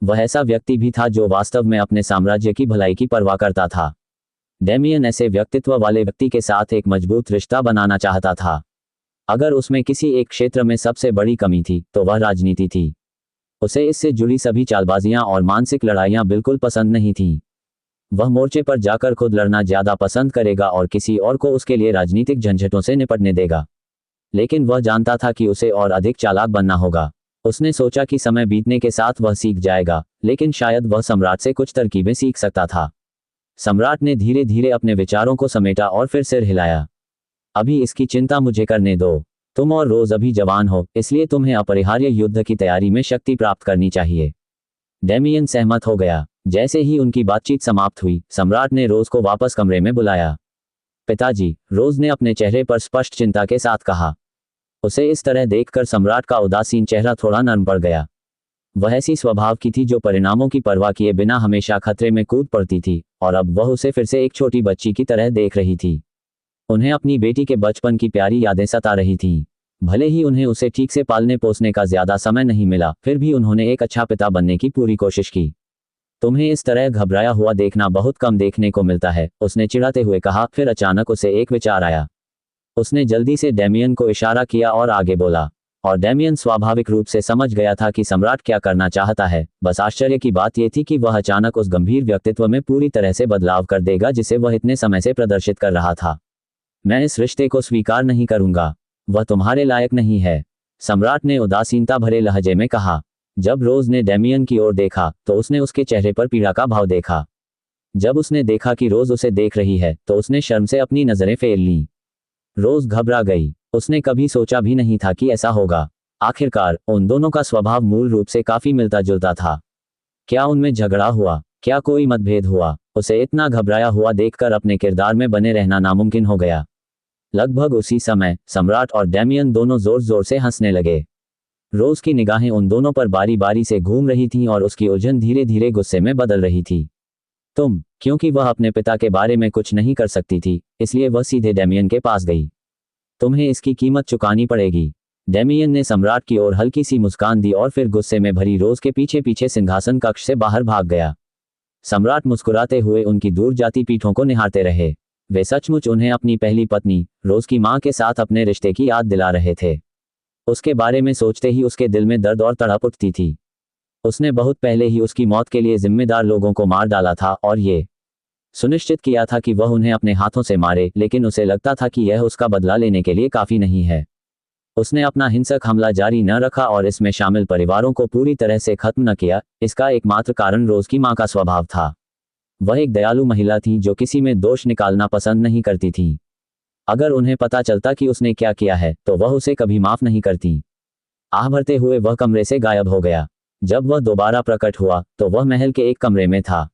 वह ऐसा व्यक्ति भी था जो वास्तव में अपने साम्राज्य की भलाई की परवाह करता था। डेमियन ऐसे व्यक्तित्व वाले व्यक्ति के साथ एक मजबूत रिश्ता बनाना चाहता था। अगर उसमें किसी एक क्षेत्र में सबसे बड़ी कमी थी तो वह राजनीति थी। उसे इससे जुड़ी सभी चालबाजियां और मानसिक लड़ाइयां बिल्कुल पसंद नहीं थीं। वह मोर्चे पर जाकर खुद लड़ना ज्यादा पसंद करेगा और किसी और को उसके लिए राजनीतिक झंझटों से निपटने देगा। लेकिन वह जानता था कि उसे और अधिक चालाक बनना होगा। उसने सोचा कि समय बीतने के साथ वह सीख जाएगा, लेकिन शायद वह सम्राट से कुछ तरकीबें सीख सकता था। सम्राट ने धीरे धीरे अपने विचारों को समेटा और फिर सिर हिलाया। अभी इसकी चिंता मुझे करने दो। तुम और रोज अभी जवान हो, इसलिए तुम्हें अपरिहार्य युद्ध की तैयारी में शक्ति प्राप्त करनी चाहिए। डेमियन सहमत हो गया। जैसे ही उनकी बातचीत समाप्त हुई, सम्राट ने रोज को वापस कमरे में बुलाया। पिताजी, रोज ने अपने चेहरे पर स्पष्ट चिंता के साथ कहा। उसे इस तरह देखकर सम्राट का उदासीन चेहरा थोड़ा नरम पड़ गया। वह ऐसी स्वभाव की थी जो परिणामों की परवाह किए बिना हमेशा खतरे में कूद पड़ती थी, और अब वह उसे फिर से एक छोटी बच्ची की तरह देख रही थी। उन्हें अपनी बेटी के बचपन की प्यारी यादें सता रही थीं। भले ही उन्हें उसे ठीक से पालने पोसने का ज्यादा समय नहीं मिला, फिर भी उन्होंने एक अच्छा पिता बनने की पूरी कोशिश की। तुम्हें इस तरह घबराया हुआ देखना बहुत कम देखने को मिलता है, उसने चिढ़ाते हुए कहा। फिर अचानक उसे एक विचार आया। उसने जल्दी से डेमियन को इशारा किया और आगे बोला, और डेमियन स्वाभाविक रूप से समझ गया था कि सम्राट क्या करना चाहता है। बस आश्चर्य की बात यह थी कि वह अचानक उस गंभीर व्यक्तित्व में पूरी तरह से बदलाव कर देगा जिसे वह इतने समय से प्रदर्शित कर रहा था। मैं इस रिश्ते को स्वीकार नहीं करूंगा, वह तुम्हारे लायक नहीं है, सम्राट ने उदासीनता भरे लहजे में कहा। जब रोज ने डेमियन की ओर देखा तो उसने उसके चेहरे पर पीड़ा का भाव देखा। जब उसने देखा कि रोज उसे देख रही है तो उसने शर्म से अपनी नजरें फेर लीं। रोज घबरा गई। उसने कभी सोचा भी नहीं था कि ऐसा होगा। आखिरकार उन दोनों का स्वभाव मूल रूप से काफी मिलता जुलता था। क्या उनमें झगड़ा हुआ? क्या कोई मतभेद हुआ? उसे इतना घबराया हुआ देखकर अपने किरदार में बने रहना नामुमकिन हो गया। लगभग उसी समय सम्राट और डैमियन दोनों जोर जोर से हंसने लगे। रोज की निगाहें उन दोनों पर बारी बारी से घूम रही थीं और उसकी उलझन धीरे धीरे गुस्से में बदल रही थी। क्योंकि वह अपने पिता के बारे में कुछ नहीं कर सकती थी, इसलिए वह सीधे डैमियन के पास गई। तुम्हें इसकी कीमत चुकानी पड़ेगी। डैमियन ने सम्राट की ओर हल्की सी मुस्कान दी और फिर गुस्से में भरी रोज के पीछे पीछे सिंहासन कक्ष से बाहर भाग गया। सम्राट मुस्कुराते हुए उनकी दूर जाती पीठों को निहारते रहे। वे सचमुच उन्हें अपनी पहली पत्नी रोज की मां के साथ अपने रिश्ते की याद दिला रहे थे। उसके बारे में सोचते ही उसके दिल में दर्द और तड़प उठती थी। उसने बहुत पहले ही उसकी मौत के लिए जिम्मेदार लोगों को मार डाला था और ये सुनिश्चित किया था कि वह उन्हें अपने हाथों से मारे, लेकिन उसे लगता था कि यह उसका बदला लेने के लिए काफी नहीं है। उसने अपना हिंसक हमला जारी न रखा और इसमें शामिल परिवारों को पूरी तरह से खत्म न किया। इसका एकमात्र कारण रोज की मां का स्वभाव था। वह एक दयालु महिला थी जो किसी में दोष निकालना पसंद नहीं करती थी। अगर उन्हें पता चलता कि उसने क्या किया है तो वह उसे कभी माफ नहीं करती। आह भरते हुए वह कमरे से गायब हो गया। जब वह दोबारा प्रकट हुआ तो वह महल के एक कमरे में था।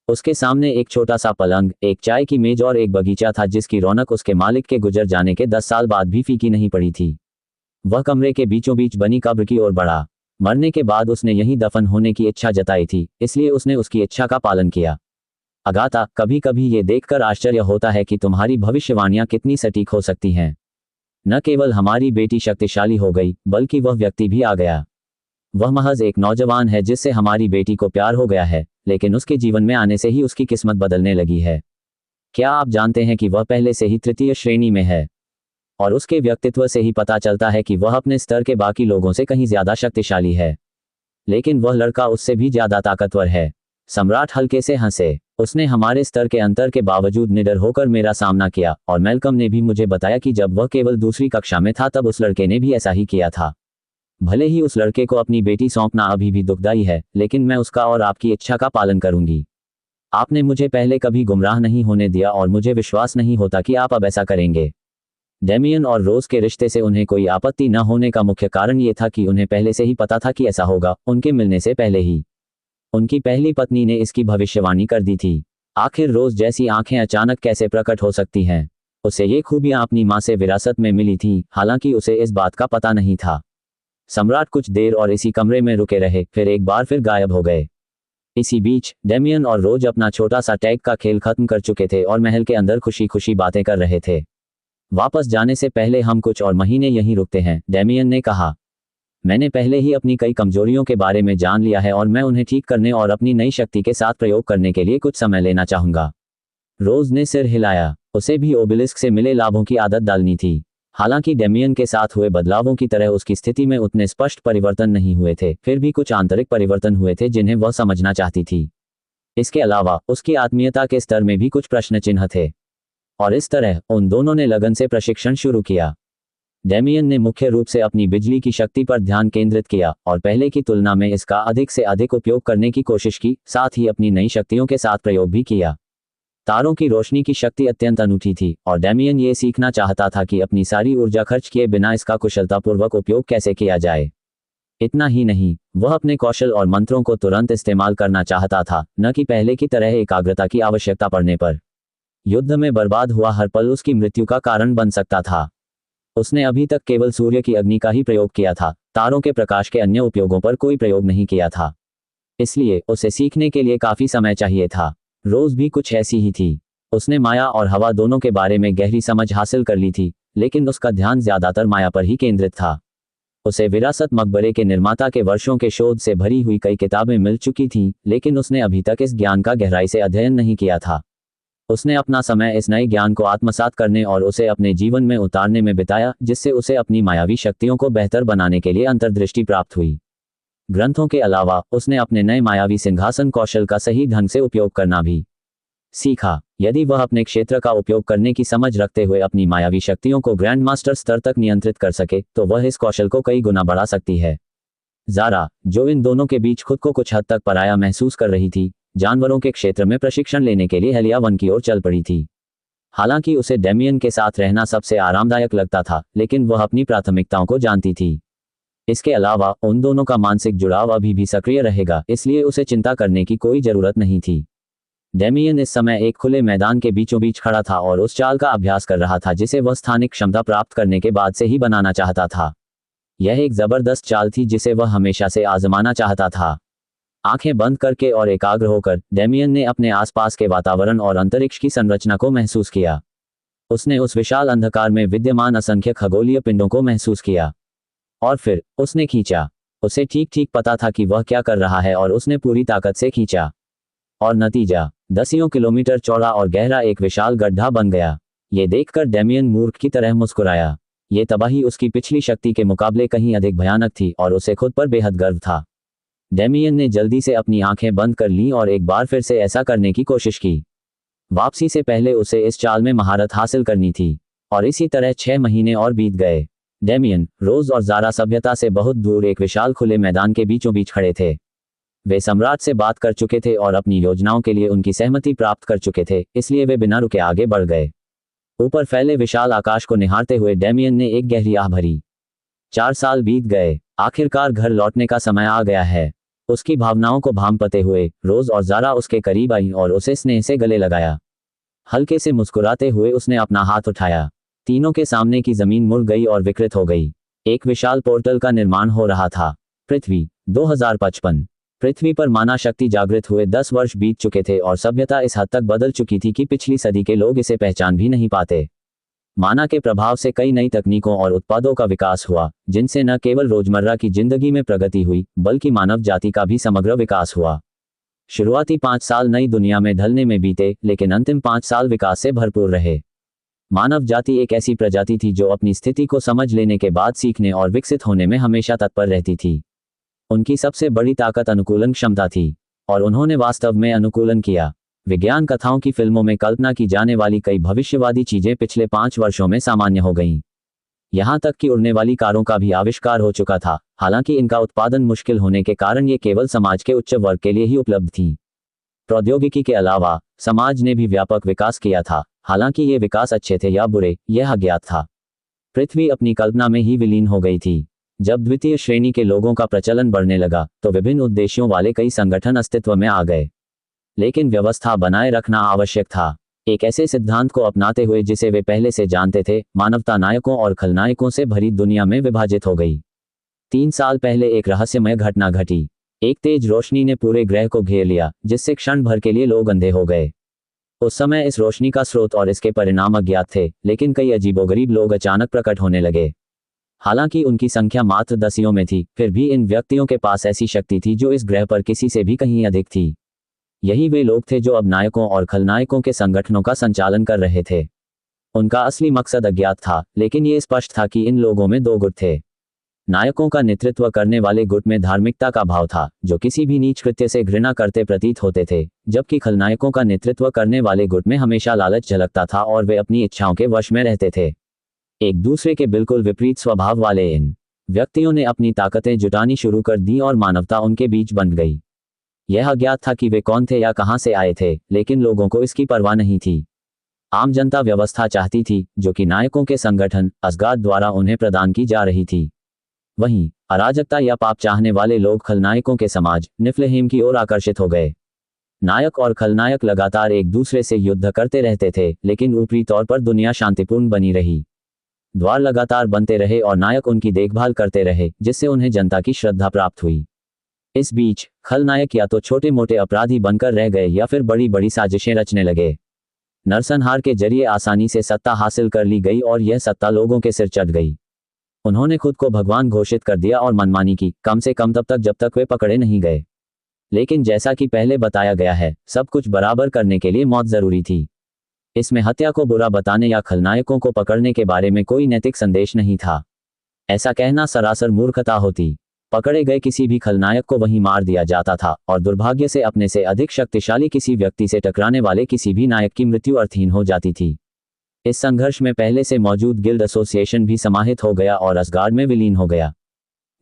उसके सामने एक छोटा सा पलंग, एक चाय की मेज और एक बगीचा था जिसकी रौनक उसके मालिक के गुजर जाने के 10 साल बाद भी फीकी नहीं पड़ी थी। वह कमरे के बीचों बीच बनी कब्र की ओर बढ़ा। मरने के बाद उसने यहीं दफन होने की इच्छा जताई थी, इसलिए उसने उसकी इच्छा का पालन किया। अगाथा, कभी कभी ये देखकर आश्चर्य होता है कि तुम्हारी भविष्यवाणियां कितनी सटीक हो सकती हैं। न केवल हमारी बेटी शक्तिशाली हो गई, बल्कि वह व्यक्ति भी आ गया। वह महज एक नौजवान है जिससे हमारी बेटी को प्यार हो गया है, लेकिन उसके जीवन में आने से ही उसकी किस्मत बदलने लगी है। क्या आप जानते हैं कि वह पहले से ही तृतीय श्रेणी में है? और उसके व्यक्तित्व से ही पता चलता है कि वह अपने स्तर के बाकी लोगों से कहीं ज्यादा शक्तिशाली है। लेकिन वह लड़का उससे भी ज्यादा ताकतवर है। सम्राट हल्के से हंसे। उसने हमारे स्तर के अंतर के बावजूद निडर होकर मेरा सामना किया, और मैल्कम ने भी मुझे बताया कि जब वह केवल दूसरी कक्षा में था तब उस लड़के ने भी ऐसा ही किया था। भले ही उस लड़के को अपनी बेटी सौंपना अभी भी दुखदाई है, लेकिन मैं उसका और आपकी इच्छा का पालन करूंगी। आपने मुझे पहले कभी गुमराह नहीं होने दिया और मुझे विश्वास नहीं होता कि आप अब ऐसा करेंगे। डैमियन और रोज के रिश्ते से उन्हें कोई आपत्ति न होने का मुख्य कारण ये था कि उन्हें पहले से ही पता था कि ऐसा होगा। उनके मिलने से पहले ही उनकी पहली पत्नी ने इसकी भविष्यवाणी कर दी थी। आखिर रोज जैसी आंखें अचानक कैसे प्रकट हो सकती हैं? उसे ये खूबियां अपनी मां से विरासत में मिली थीं, हालांकि उसे इस बात का पता नहीं था। सम्राट कुछ देर और इसी कमरे में रुके रहे, फिर एक बार फिर गायब हो गए। इसी बीच डैमियन और रोज अपना छोटा सा टैग का खेल खत्म कर चुके थे और महल के अंदर खुशी खुशी बातें कर रहे थे। वापस जाने से पहले हम कुछ और महीने यहीं रुकते हैं, डैमियन ने कहा। मैंने पहले ही अपनी कई कमजोरियों के बारे में जान लिया है और मैं उन्हें ठीक करने और अपनी नई शक्ति के साथ प्रयोग करने के लिए कुछ समय लेना चाहूंगा। रोज ने सिर हिलाया। उसे भी ओबेलिस्क से मिले लाभों की आदत डालनी थी। हालांकि डैमियन के साथ हुए बदलावों की तरह उसकी स्थिति में उतने स्पष्ट परिवर्तन नहीं हुए थे, फिर भी कुछ आंतरिक परिवर्तन हुए थे जिन्हें वह समझना चाहती थी। इसके अलावा उसकी आत्मीयता के स्तर में भी कुछ प्रश्न चिन्ह थे। और इस तरह उन दोनों ने लगन से प्रशिक्षण शुरू किया। डैमियन ने मुख्य रूप से अपनी बिजली की शक्ति पर ध्यान केंद्रित किया और पहले की तुलना में इसका अधिक से अधिक उपयोग करने की कोशिश की, साथ ही अपनी नई शक्तियों के साथ प्रयोग भी किया। तारों की रोशनी की शक्ति अत्यंत अनूठी थी और डैमियन ये सीखना चाहता था कि अपनी सारी ऊर्जा खर्च किए बिना इसका कुशलतापूर्वक उपयोग कैसे किया जाए। इतना ही नहीं, वह अपने कौशल और मंत्रों को तुरंत इस्तेमाल करना चाहता था, न कि पहले की तरह एकाग्रता की आवश्यकता पड़ने पर। युद्ध में बर्बाद हुआ हर पल उसकी मृत्यु का कारण बन सकता था। उसने अभी तक केवल सूर्य की अग्नि का ही प्रयोग किया था, तारों के प्रकाश के अन्य उपयोगों पर कोई प्रयोग नहीं किया था। इसलिए उसे सीखने के लिए काफी समय चाहिए था। रोज भी कुछ ऐसी ही थी। उसने माया और हवा दोनों के बारे में गहरी समझ हासिल कर ली थी, लेकिन उसका ध्यान ज्यादातर माया पर ही केंद्रित था। उसे विरासत मकबरे के निर्माता के वर्षों के शोध से भरी हुई कई किताबें मिल चुकी थीं, लेकिन उसने अभी तक इस ज्ञान का गहराई से अध्ययन नहीं किया था। उसने अपना समय इस नए ज्ञान को आत्मसात करने और उसे अपने जीवन में उतारने में बिताया, जिससे उसे अपनी मायावी शक्तियों को बेहतर बनाने के लिए अंतर्दृष्टि प्राप्त हुई। ग्रंथों के अलावा उसने अपने नए मायावी सिंहासन कौशल का सही ढंग से उपयोग करना भी सीखा। यदि वह अपने क्षेत्र का उपयोग करने की समझ रखते हुए अपनी मायावी शक्तियों को ग्रैंड मास्टर स्तर तक नियंत्रित कर सके, तो वह इस कौशल को कई गुना बढ़ा सकती है। ज़ारा, जो इन दोनों के बीच खुद को कुछ हद तक पराया महसूस कर रही थी, जानवरों के क्षेत्र में प्रशिक्षण लेने के लिए हेलिया वन की ओर चल पड़ी थी। हालांकि उसे डेमियन के साथ रहना सबसे आरामदायक लगता था, लेकिन वह अपनी प्राथमिकताओं को जानती थी। इसके अलावा उन दोनों का मानसिक जुड़ाव अभी भी सक्रिय रहेगा, इसलिए उसे चिंता करने की कोई जरूरत नहीं थी। डेमियन इस समय एक खुले मैदान के बीचों बीच खड़ा था और उस चाल का अभ्यास कर रहा था जिसे वह स्थानिक क्षमता प्राप्त करने के बाद से ही बनाना चाहता था। यह एक जबरदस्त चाल थी जिसे वह हमेशा से आजमाना चाहता था। आंखें बंद करके और एकाग्र होकर डेमियन ने अपने आसपास के वातावरण और अंतरिक्ष की संरचना को महसूस किया। उसने उस विशाल अंधकार में विद्यमान असंख्य खगोलीय पिंडों को महसूस किया। और फिर उसने खींचा। उसे ठीक ठीक पता था कि वह क्या कर रहा है और उसने पूरी ताकत से खींचा। और नतीजा दसियों किलोमीटर चौड़ा और गहरा एक विशाल गड्ढा बन गया। ये देखकर डेमियन मूर्ख की तरह मुस्कुराया। ये तबाही उसकी पिछली शक्ति के मुकाबले कहीं अधिक भयानक थी और उसे खुद पर बेहद गर्व था। डेमियन ने जल्दी से अपनी आंखें बंद कर लीं और एक बार फिर से ऐसा करने की कोशिश की। वापसी से पहले उसे इस चाल में महारत हासिल करनी थी। और इसी तरह 6 महीने और बीत गए। डेमियन, रोज और ज़ारा सभ्यता से बहुत दूर एक विशाल खुले मैदान के बीचों बीच खड़े थे। वे सम्राट से बात कर चुके थे और अपनी योजनाओं के लिए उनकी सहमति प्राप्त कर चुके थे, इसलिए वे बिना रुके आगे बढ़ गए। ऊपर फैले विशाल आकाश को निहारते हुए डेमियन ने एक गहरी आह भरी। 4 साल बीत गए। आखिरकार घर लौटने का समय आ गया है। उसकी भावनाओं को भांपते हुए रोज और ज़ारा उसके करीब आई और उसे स्नेह से गले लगाया। हल्के से मुस्कुराते हुए उसने अपना हाथ उठाया। तीनों के सामने की जमीन मुड़ गई और विकृत हो गई। एक विशाल पोर्टल का निर्माण हो रहा था। पृथ्वी 2055। पृथ्वी पर माना शक्ति जागृत हुए 10 वर्ष बीत चुके थे और सभ्यता इस हद तक बदल चुकी थी कि पिछली सदी के लोग इसे पहचान भी नहीं पाते। माना के प्रभाव से कई नई तकनीकों और उत्पादों का विकास हुआ, जिनसे न केवल रोजमर्रा की जिंदगी में प्रगति हुई, बल्कि मानव जाति का भी समग्र विकास हुआ। शुरुआती 5 साल नई दुनिया में ढलने में बीते, लेकिन अंतिम 5 साल विकास से भरपूर रहे। मानव जाति एक ऐसी प्रजाति थी जो अपनी स्थिति को समझ लेने के बाद सीखने और विकसित होने में हमेशा तत्पर रहती थी। उनकी सबसे बड़ी ताकत अनुकूलन क्षमता थी, और उन्होंने वास्तव में अनुकूलन किया। विज्ञान कथाओं की फिल्मों में कल्पना की जाने वाली कई भविष्यवादी चीजें पिछले 5 वर्षों में सामान्य हो गईं। यहां तक कि उड़ने वाली कारों का भी आविष्कार हो चुका था, हालांकि इनका उत्पादन मुश्किल होने के कारण ये केवल समाज के उच्च वर्ग के लिए ही उपलब्ध थीं। प्रौद्योगिकी के अलावा समाज ने भी व्यापक विकास किया था, हालांकि ये विकास अच्छे थे या बुरे, यह अज्ञात था। पृथ्वी अपनी कल्पना में ही विलीन हो गई थी। जब द्वितीय श्रेणी के लोगों का प्रचलन बढ़ने लगा, तो विभिन्न उद्देश्यों वाले कई संगठन अस्तित्व में आ गए। लेकिन व्यवस्था बनाए रखना आवश्यक था। एक ऐसे सिद्धांत को अपनाते हुए जिसे वे पहले से जानते थे, मानवता नायकों और खलनायकों से भरी दुनिया में विभाजित हो गई। 3 साल पहले एक रहस्यमय घटना घटी। एक तेज रोशनी ने पूरे ग्रह को घेर लिया, जिससे क्षण भर के लिए लोग अंधे हो गए। उस समय इस रोशनी का स्रोत और इसके परिणाम अज्ञात थे, लेकिन कई अजीबोगरीब लोग अचानक प्रकट होने लगे। हालांकि उनकी संख्या मात्र दसियों में थी, फिर भी इन व्यक्तियों के पास ऐसी शक्ति थी जो इस ग्रह पर किसी से भी कहीं अधिक थी। यही वे लोग थे जो अब नायकों और खलनायकों के संगठनों का संचालन कर रहे थे। उनका असली मकसद अज्ञात था, लेकिन ये स्पष्ट था कि इन लोगों में 2 गुट थे। नायकों का नेतृत्व करने वाले गुट में धार्मिकता का भाव था, जो किसी भी नीच कृत्य से घृणा करते प्रतीत होते थे, जबकि खलनायकों का नेतृत्व करने वाले गुट में हमेशा लालच झलकता था और वे अपनी इच्छाओं के वश में रहते थे। एक दूसरे के बिल्कुल विपरीत स्वभाव वाले इन व्यक्तियों ने अपनी ताकतें जुटानी शुरू कर दी और मानवता उनके बीच बंट गई। यह अज्ञात था कि वे कौन थे या कहां से आए थे, लेकिन लोगों को इसकी परवाह नहीं थी। आम जनता व्यवस्था चाहती थी, जो कि नायकों के संगठन असगार्ड द्वारा उन्हें प्रदान की जा रही थी। वहीं अराजकता या पाप चाहने वाले लोग खलनायकों के समाज निफ्लहेम की ओर आकर्षित हो गए। नायक और खलनायक लगातार एक दूसरे से युद्ध करते रहते थे, लेकिन ऊपरी तौर पर दुनिया शांतिपूर्ण बनी रही। द्वार लगातार बनते रहे और नायक उनकी देखभाल करते रहे, जिससे उन्हें जनता की श्रद्धा प्राप्त हुई। इस बीच खलनायक या तो छोटे मोटे अपराधी बनकर रह गए या फिर बड़ी बड़ी साजिशें रचने लगे। नरसंहार के जरिए आसानी से सत्ता हासिल कर ली गई और यह सत्ता लोगों के सिर चढ़ गई। उन्होंने खुद को भगवान घोषित कर दिया और मनमानी की, कम से कम तब तक जब तक वे पकड़े नहीं गए। लेकिन जैसा कि पहले बताया गया है, सब कुछ बराबर करने के लिए मौत जरूरी थी। इसमें हत्या को बुरा बताने या खलनायकों को पकड़ने के बारे में कोई नैतिक संदेश नहीं था। ऐसा कहना सरासर मूर्खता होती। पकड़े गए किसी भी खलनायक को वहीं मार दिया जाता था और दुर्भाग्य से अपने से अधिक शक्तिशाली किसी व्यक्ति से टकराने वाले किसी भी नायक की मृत्यु अर्थहीन हो जाती थी। इस संघर्ष में पहले से मौजूद गिल्ड एसोसिएशन भी समाहित हो गया और असगार्ड में विलीन हो गया।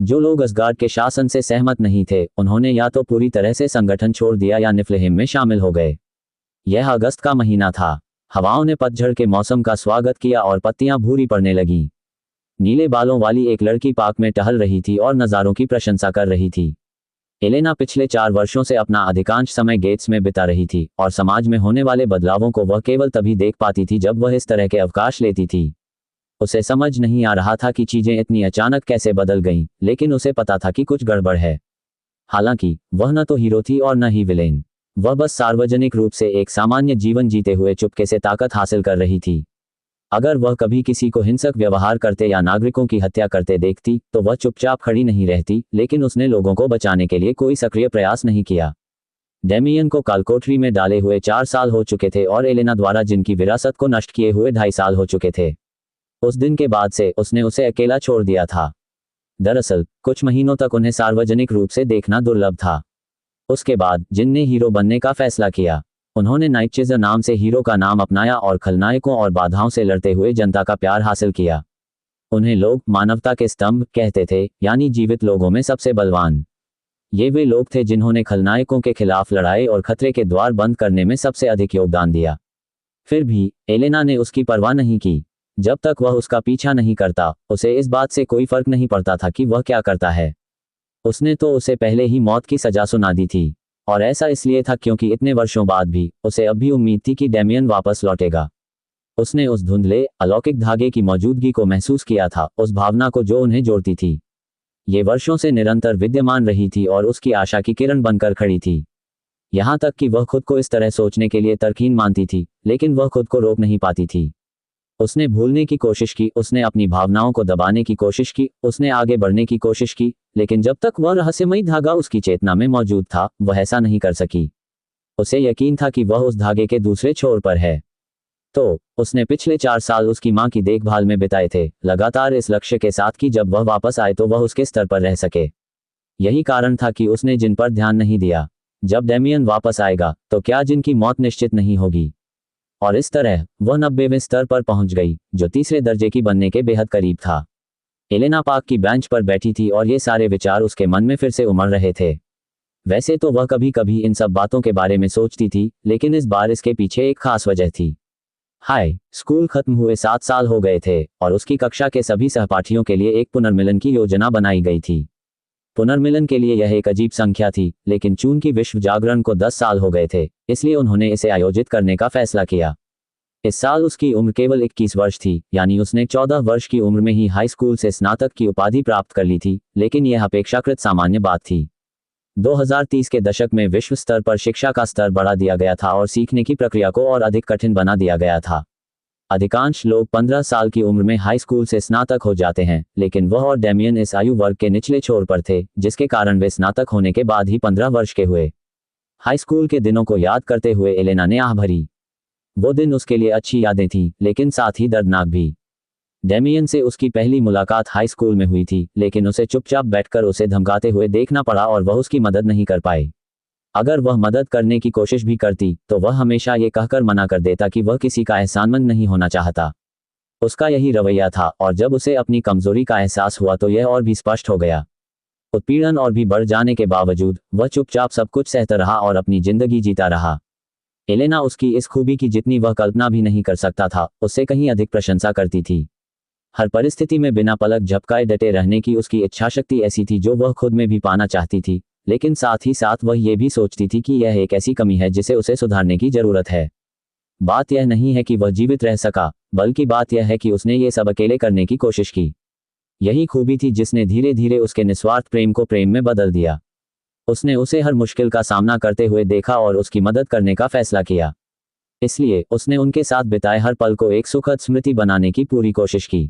जो लोग असगार्ड के शासन से सहमत नहीं थे, उन्होंने या तो पूरी तरह से संगठन छोड़ दिया या निफ्लहेम में शामिल हो गए। यह अगस्त का महीना था। हवाओं ने पतझड़ के मौसम का स्वागत किया और पत्तियां भूरी पड़ने लगीं। नीले बालों वाली एक लड़की पार्क में टहल रही थी और नज़ारों की प्रशंसा कर रही थी। एलेना पिछले 4 वर्षों से अपना अधिकांश समय गेट्स में बिता रही थी और समाज में होने वाले बदलावों को वह केवल तभी देख पाती थी जब वह इस तरह के अवकाश लेती थी। उसे समझ नहीं आ रहा था कि चीजें इतनी अचानक कैसे बदल गईं, लेकिन उसे पता था कि कुछ गड़बड़ है। हालांकि वह न तो हीरो थी और न ही विलेन। वह बस सार्वजनिक रूप से एक सामान्य जीवन जीते हुए चुपके से ताकत हासिल कर रही थी। अगर वह कभी किसी को हिंसक व्यवहार करते या नागरिकों की हत्या करते देखती तो वह चुपचाप खड़ी नहीं रहती, लेकिन उसने लोगों को बचाने के लिए कोई सक्रिय प्रयास नहीं किया। डेमियन को कालकोठरी में डाले हुए 4 साल हो चुके थे और एलेना द्वारा जिनकी विरासत को नष्ट किए हुए 2.5 साल हो चुके थे। उस दिन के बाद से उसने उसे अकेला छोड़ दिया था। दरअसल कुछ महीनों तक उन्हें सार्वजनिक रूप से देखना दुर्लभ था। उसके बाद जिन ने हीरो बनने का फैसला किया, उन्होंने नाइटचेजर नाम से हीरो का नाम अपनाया और खलनायकों और बाधाओं से लड़ते हुए जनता का प्यार हासिल किया। उन्हें लोग मानवता के स्तंभ कहते थे, यानी जीवित लोगों में सबसे बलवान। ये वे लोग थे जिन्होंने खलनायकों के खिलाफ लड़ाई और खतरे के द्वार बंद करने में सबसे अधिक योगदान दिया। फिर भी एलेना ने उसकी परवाह नहीं की। जब तक वह उसका पीछा नहीं करता, उसे इस बात से कोई फर्क नहीं पड़ता था कि वह क्या करता है। उसने तो उसे पहले ही मौत की सजा सुना दी थी, और ऐसा इसलिए था क्योंकि इतने वर्षों बाद भी उसे अब भी उम्मीद थी कि डेमियन वापस लौटेगा। उसने उस धुंधले अलौकिक धागे की मौजूदगी को महसूस किया था, उस भावना को जो उन्हें जोड़ती थी। ये वर्षों से निरंतर विद्यमान रही थी और उसकी आशा की किरण बनकर खड़ी थी। यहाँ तक कि वह खुद को इस तरह सोचने के लिए तरकीन मानती थी, लेकिन वह खुद को रोक नहीं पाती थी। उसने भूलने की कोशिश की, उसने अपनी भावनाओं को दबाने की कोशिश की, उसने आगे बढ़ने की कोशिश की, लेकिन जब तक वह रहस्यमयी धागा उसकी चेतना में मौजूद था, वह ऐसा नहीं कर सकी। उसे यकीन था कि वह उस धागे के दूसरे छोर पर है। तो उसने पिछले 4 साल उसकी मां की देखभाल में बिताए थे, लगातार इस लक्ष्य के साथ कि जब वह वापस आए तो वह उसके स्तर पर रह सके। यही कारण था कि उसने जिन पर ध्यान नहीं दिया। जब डेमियन वापस आएगा तो क्या जिनकी मौत निश्चित नहीं होगी। और इस तरह वह 90वें स्तर पर पहुंच गई, जो तीसरे दर्जे की बनने के बेहद करीब था। एलेना पार्क की बेंच पर बैठी थी और ये सारे विचार उसके मन में फिर से उमड़ रहे थे। वैसे तो वह कभी कभी इन सब बातों के बारे में सोचती थी, लेकिन इस बार इसके पीछे एक खास वजह थी। हाय स्कूल खत्म हुए 7 साल हो गए थे और उसकी कक्षा के सभी सहपाठियों के लिए एक पुनर्मिलन की योजना बनाई गई थी। पुनर्मिलन के लिए यह एक अजीब संख्या थी, लेकिन चूंकि विश्व जागरण को 10 साल हो गए थे, इसलिए उन्होंने इसे आयोजित करने का फैसला किया। इस साल उसकी उम्र केवल 21 वर्ष थी, यानी उसने 14 वर्ष की उम्र में ही हाई स्कूल से स्नातक की उपाधि प्राप्त कर ली थी, लेकिन यह अपेक्षाकृत सामान्य बात थी। 2030 के दशक में विश्व स्तर पर शिक्षा का स्तर बढ़ा दिया गया था और सीखने की प्रक्रिया को और अधिक कठिन बना दिया गया था। अधिकांश लोग 15 साल की उम्र में हाई स्कूल से स्नातक हो जाते हैं, लेकिन वह और डेमियन इस आयु वर्ग के निचले छोर पर थे, जिसके कारण वे स्नातक होने के बाद ही 15 वर्ष के हुए। हाई स्कूल के दिनों को याद करते हुए एलेना ने आह भरी। वो दिन उसके लिए अच्छी यादें थीं, लेकिन साथ ही दर्दनाक भी। डेमियन से उसकी पहली मुलाकात हाई स्कूल में हुई थी, लेकिन उसे चुपचाप बैठकर उसे धमकाते हुए देखना पड़ा और वह उसकी मदद नहीं कर पाई। अगर वह मदद करने की कोशिश भी करती तो वह हमेशा ये कहकर मना कर देता कि वह किसी का एहसानमंद नहीं होना चाहता। उसका यही रवैया था, और जब उसे अपनी कमजोरी का एहसास हुआ तो यह और भी स्पष्ट हो गया। उत्पीड़न और भी बढ़ जाने के बावजूद वह चुपचाप सब कुछ सहता रहा और अपनी जिंदगी जीता रहा। एलेना उसकी इस खूबी की जितनी वह कल्पना भी नहीं कर सकता था, उससे कहीं अधिक प्रशंसा करती थी। हर परिस्थिति में बिना पलक झपकाए डटे रहने की उसकी इच्छाशक्ति ऐसी थी जो वह खुद में भी पाना चाहती थी, लेकिन साथ ही साथ वह ये भी सोचती थी कि यह एक ऐसी कमी है जिसे उसे सुधारने की जरूरत है। बात यह नहीं है कि वह जीवित रह सका, बल्कि बात यह है कि उसने ये सब अकेले करने की कोशिश की। यही खूबी थी जिसने धीरे धीरे उसके निस्वार्थ प्रेम को प्रेम में बदल दिया। उसने उसे हर मुश्किल का सामना करते हुए देखा और उसकी मदद करने का फैसला किया। इसलिए उसने उनके साथ बिताए हर पल को एक सुखद स्मृति बनाने की पूरी कोशिश की।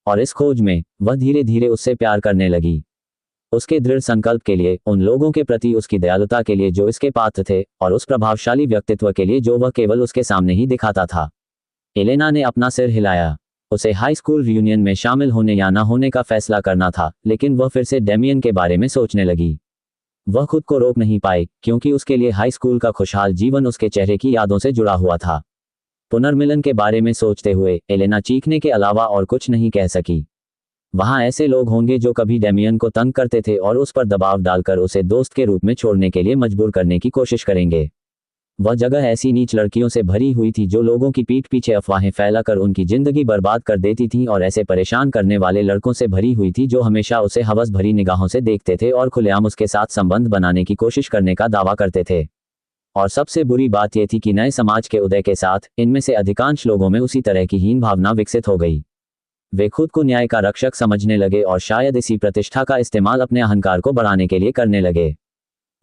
और इस खोज में वह धीरे धीरे उससे प्यार करने लगी। उसके दृढ़ संकल्प के लिए, उन लोगों के प्रति उसकी दयालुता के लिए जो इसके पात्र थे, और उस प्रभावशाली व्यक्तित्व के लिए जो वह केवल उसके सामने ही दिखाता था। एलेना ने अपना सिर हिलाया। उसे हाई स्कूल रियूनियन में शामिल होने या न होने का फैसला करना था, लेकिन वह फिर से डेमियन के बारे में सोचने लगी। वह खुद को रोक नहीं पाई, क्योंकि उसके लिए हाई स्कूल का खुशहाल जीवन उसके चेहरे की यादों से जुड़ा हुआ था। पुनर्मिलन के बारे में सोचते हुए एलेना चीखने के अलावा और कुछ नहीं कह सकी। वहां ऐसे लोग होंगे जो कभी डेमियन को तंग करते थे और उस पर दबाव डालकर उसे दोस्त के रूप में छोड़ने के लिए मजबूर करने की कोशिश करेंगे। वह जगह ऐसी नीच लड़कियों से भरी हुई थी जो लोगों की पीठ पीछे अफवाहें फैलाकर उनकी जिंदगी बर्बाद कर देती थीं और ऐसे परेशान करने वाले लड़कों से भरी हुई थी जो हमेशा उसे हवस भरी निगाहों से देखते थे और खुलेआम उसके साथ संबंध बनाने की कोशिश करने का दावा करते थे। और सबसे बुरी बात यह थी कि नए समाज के उदय के साथ इनमें से अधिकांश लोगों में उसी तरह की हीन भावना विकसित हो गई। वे खुद को न्याय का रक्षक समझने लगे और शायद इसी प्रतिष्ठा का इस्तेमाल अपने अहंकार को बढ़ाने के लिए करने लगे।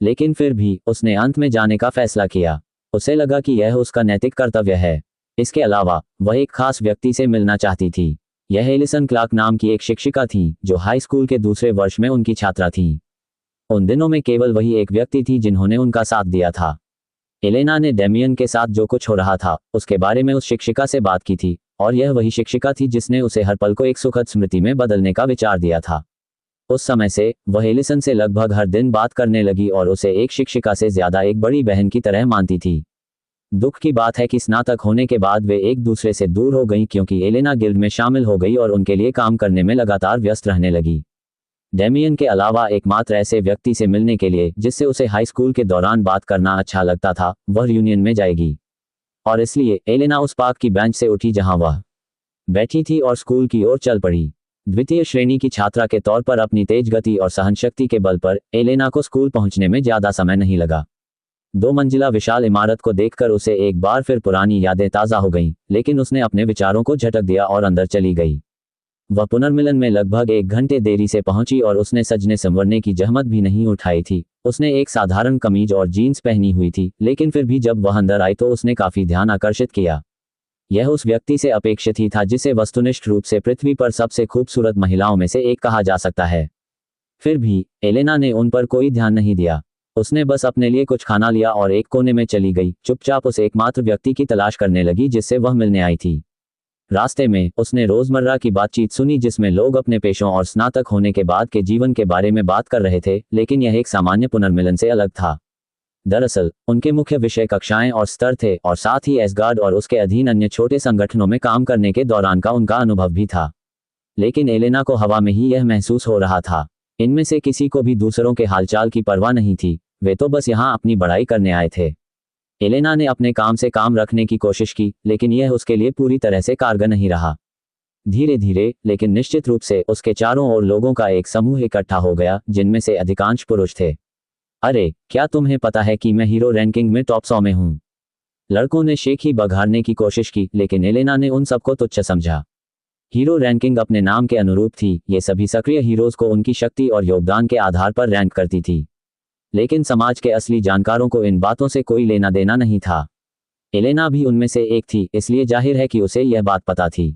लेकिन फिर भी उसने अंत में जाने का फैसला किया। उसे लगा कि यह उसका नैतिक कर्तव्य है। इसके अलावा वह एक खास व्यक्ति से मिलना चाहती थी। यह एलिसन क्लार्क नाम की एक शिक्षिका थी जो हाई स्कूल के दूसरे वर्ष में उनकी छात्रा थी। उन दिनों में केवल वही एक व्यक्ति थी जिन्होंने उनका साथ दिया था। एलेना ने डेमियन के साथ जो कुछ हो रहा था उसके बारे में उस शिक्षिका से बात की थी और यह वही शिक्षिका थी जिसने उसे हर पल को एक सुखद स्मृति में बदलने का विचार दिया था। उस समय से वह एलिसन से लगभग हर दिन बात करने लगी और उसे एक शिक्षिका से ज्यादा एक बड़ी बहन की तरह मानती थी। दुख की बात है कि स्नातक होने के बाद वे एक दूसरे से दूर हो गईं क्योंकि एलेना गिल्ड में शामिल हो गई और उनके लिए काम करने में लगातार व्यस्त रहने लगी। डेमियन के अलावा एकमात्र ऐसे व्यक्ति से मिलने के लिए जिससे उसे हाई स्कूल के दौरान बात करना अच्छा लगता था वह रियूनियन में जाएगी। और इसलिए एलेना उस पार्क की बेंच से उठी जहां वह बैठी थी और स्कूल की ओर चल पड़ी। द्वितीय श्रेणी की छात्रा के तौर पर अपनी तेज गति और सहनशक्ति के बल पर एलेना को स्कूल पहुंचने में ज्यादा समय नहीं लगा। 2 मंजिला विशाल इमारत को देखकर उसे एक बार फिर पुरानी यादें ताज़ा हो गईं, लेकिन उसने अपने विचारों को झटक दिया और अंदर चली गई। वह पुनर्मिलन में लगभग 1 घंटे देरी से पहुंची और उसने सजने संवरने की जहमत भी नहीं उठाई थी। उसने एक साधारण कमीज और जीन्स पहनी हुई थी, लेकिन फिर भी जब वह अंदर आई तो उसने काफी ध्यान आकर्षित किया। यह उस व्यक्ति से अपेक्षित ही था जिसे वस्तुनिष्ठ रूप से पृथ्वी पर सबसे खूबसूरत महिलाओं में से एक कहा जा सकता है। फिर भी एलेना ने उन पर कोई ध्यान नहीं दिया। उसने बस अपने लिए कुछ खाना लिया और एक कोने में चली गई, चुपचाप उस एकमात्र व्यक्ति की तलाश करने लगी जिससे वह मिलने आई थी। रास्ते में उसने रोजमर्रा की बातचीत सुनी जिसमें लोग अपने पेशों और स्नातक होने के बाद के जीवन के बारे में बात कर रहे थे, लेकिन यह एक सामान्य पुनर्मिलन से अलग था। दरअसल उनके मुख्य विषय कक्षाएं और स्तर थे और साथ ही एसगार्ड और उसके अधीन अन्य छोटे संगठनों में काम करने के दौरान का उनका अनुभव भी था। लेकिन एलेना को हवा में ही यह महसूस हो रहा था। इनमें से किसी को भी दूसरों के हालचाल की परवाह नहीं थी, वे तो बस यहाँ अपनी बढ़ाई करने आए थे। एलेना ने अपने काम से काम रखने की कोशिश की, लेकिन यह उसके लिए पूरी तरह से कारगर नहीं रहा। धीरे धीरे लेकिन निश्चित रूप से उसके चारों ओर लोगों का एक समूह इकट्ठा हो गया जिनमें से अधिकांश पुरुष थे। अरे, क्या तुम्हें पता है कि मैं हीरो रैंकिंग में टॉप 100 में हूँ? लड़कों ने शेख ही बघाड़ने की कोशिश की, लेकिन एलेना ने उन सबको तुच्छ समझा। हीरो रैंकिंग अपने नाम के अनुरूप थी। ये सभी सक्रिय हीरोज को उनकी शक्ति और योगदान के आधार पर रैंक करती थी। लेकिन समाज के असली जानकारों को इन बातों से कोई लेना देना नहीं था। एलेना भी उनमें से एक थी, इसलिए जाहिर है कि उसे यह बात पता थी।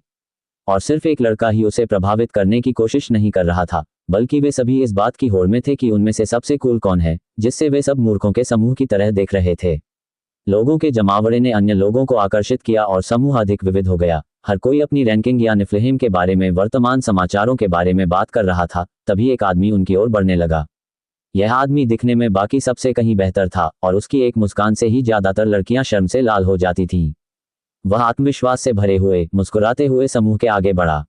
और सिर्फ एक लड़का ही उसे प्रभावित करने की कोशिश नहीं कर रहा था, बल्कि वे सभी इस बात की होड़ में थे कि उनमें से सबसे कूल कौन है, जिससे वे सब मूर्खों के समूह की तरह देख रहे थे। लोगों के जमावड़े ने अन्य लोगों को आकर्षित किया और समूह अधिक विविध हो गया। हर कोई अपनी रैंकिंग या निफ्लहेम के बारे में, वर्तमान समाचारों के बारे में बात कर रहा था। तभी एक आदमी उनकी ओर बढ़ने लगा। यह आदमी दिखने में बाकी सबसे कहीं बेहतर था और उसकी एक मुस्कान से ही ज्यादातर लड़कियां शर्म से लाल हो जाती थीं। वह आत्मविश्वास से भरे हुए मुस्कुराते हुए समूह के आगे बढ़ा।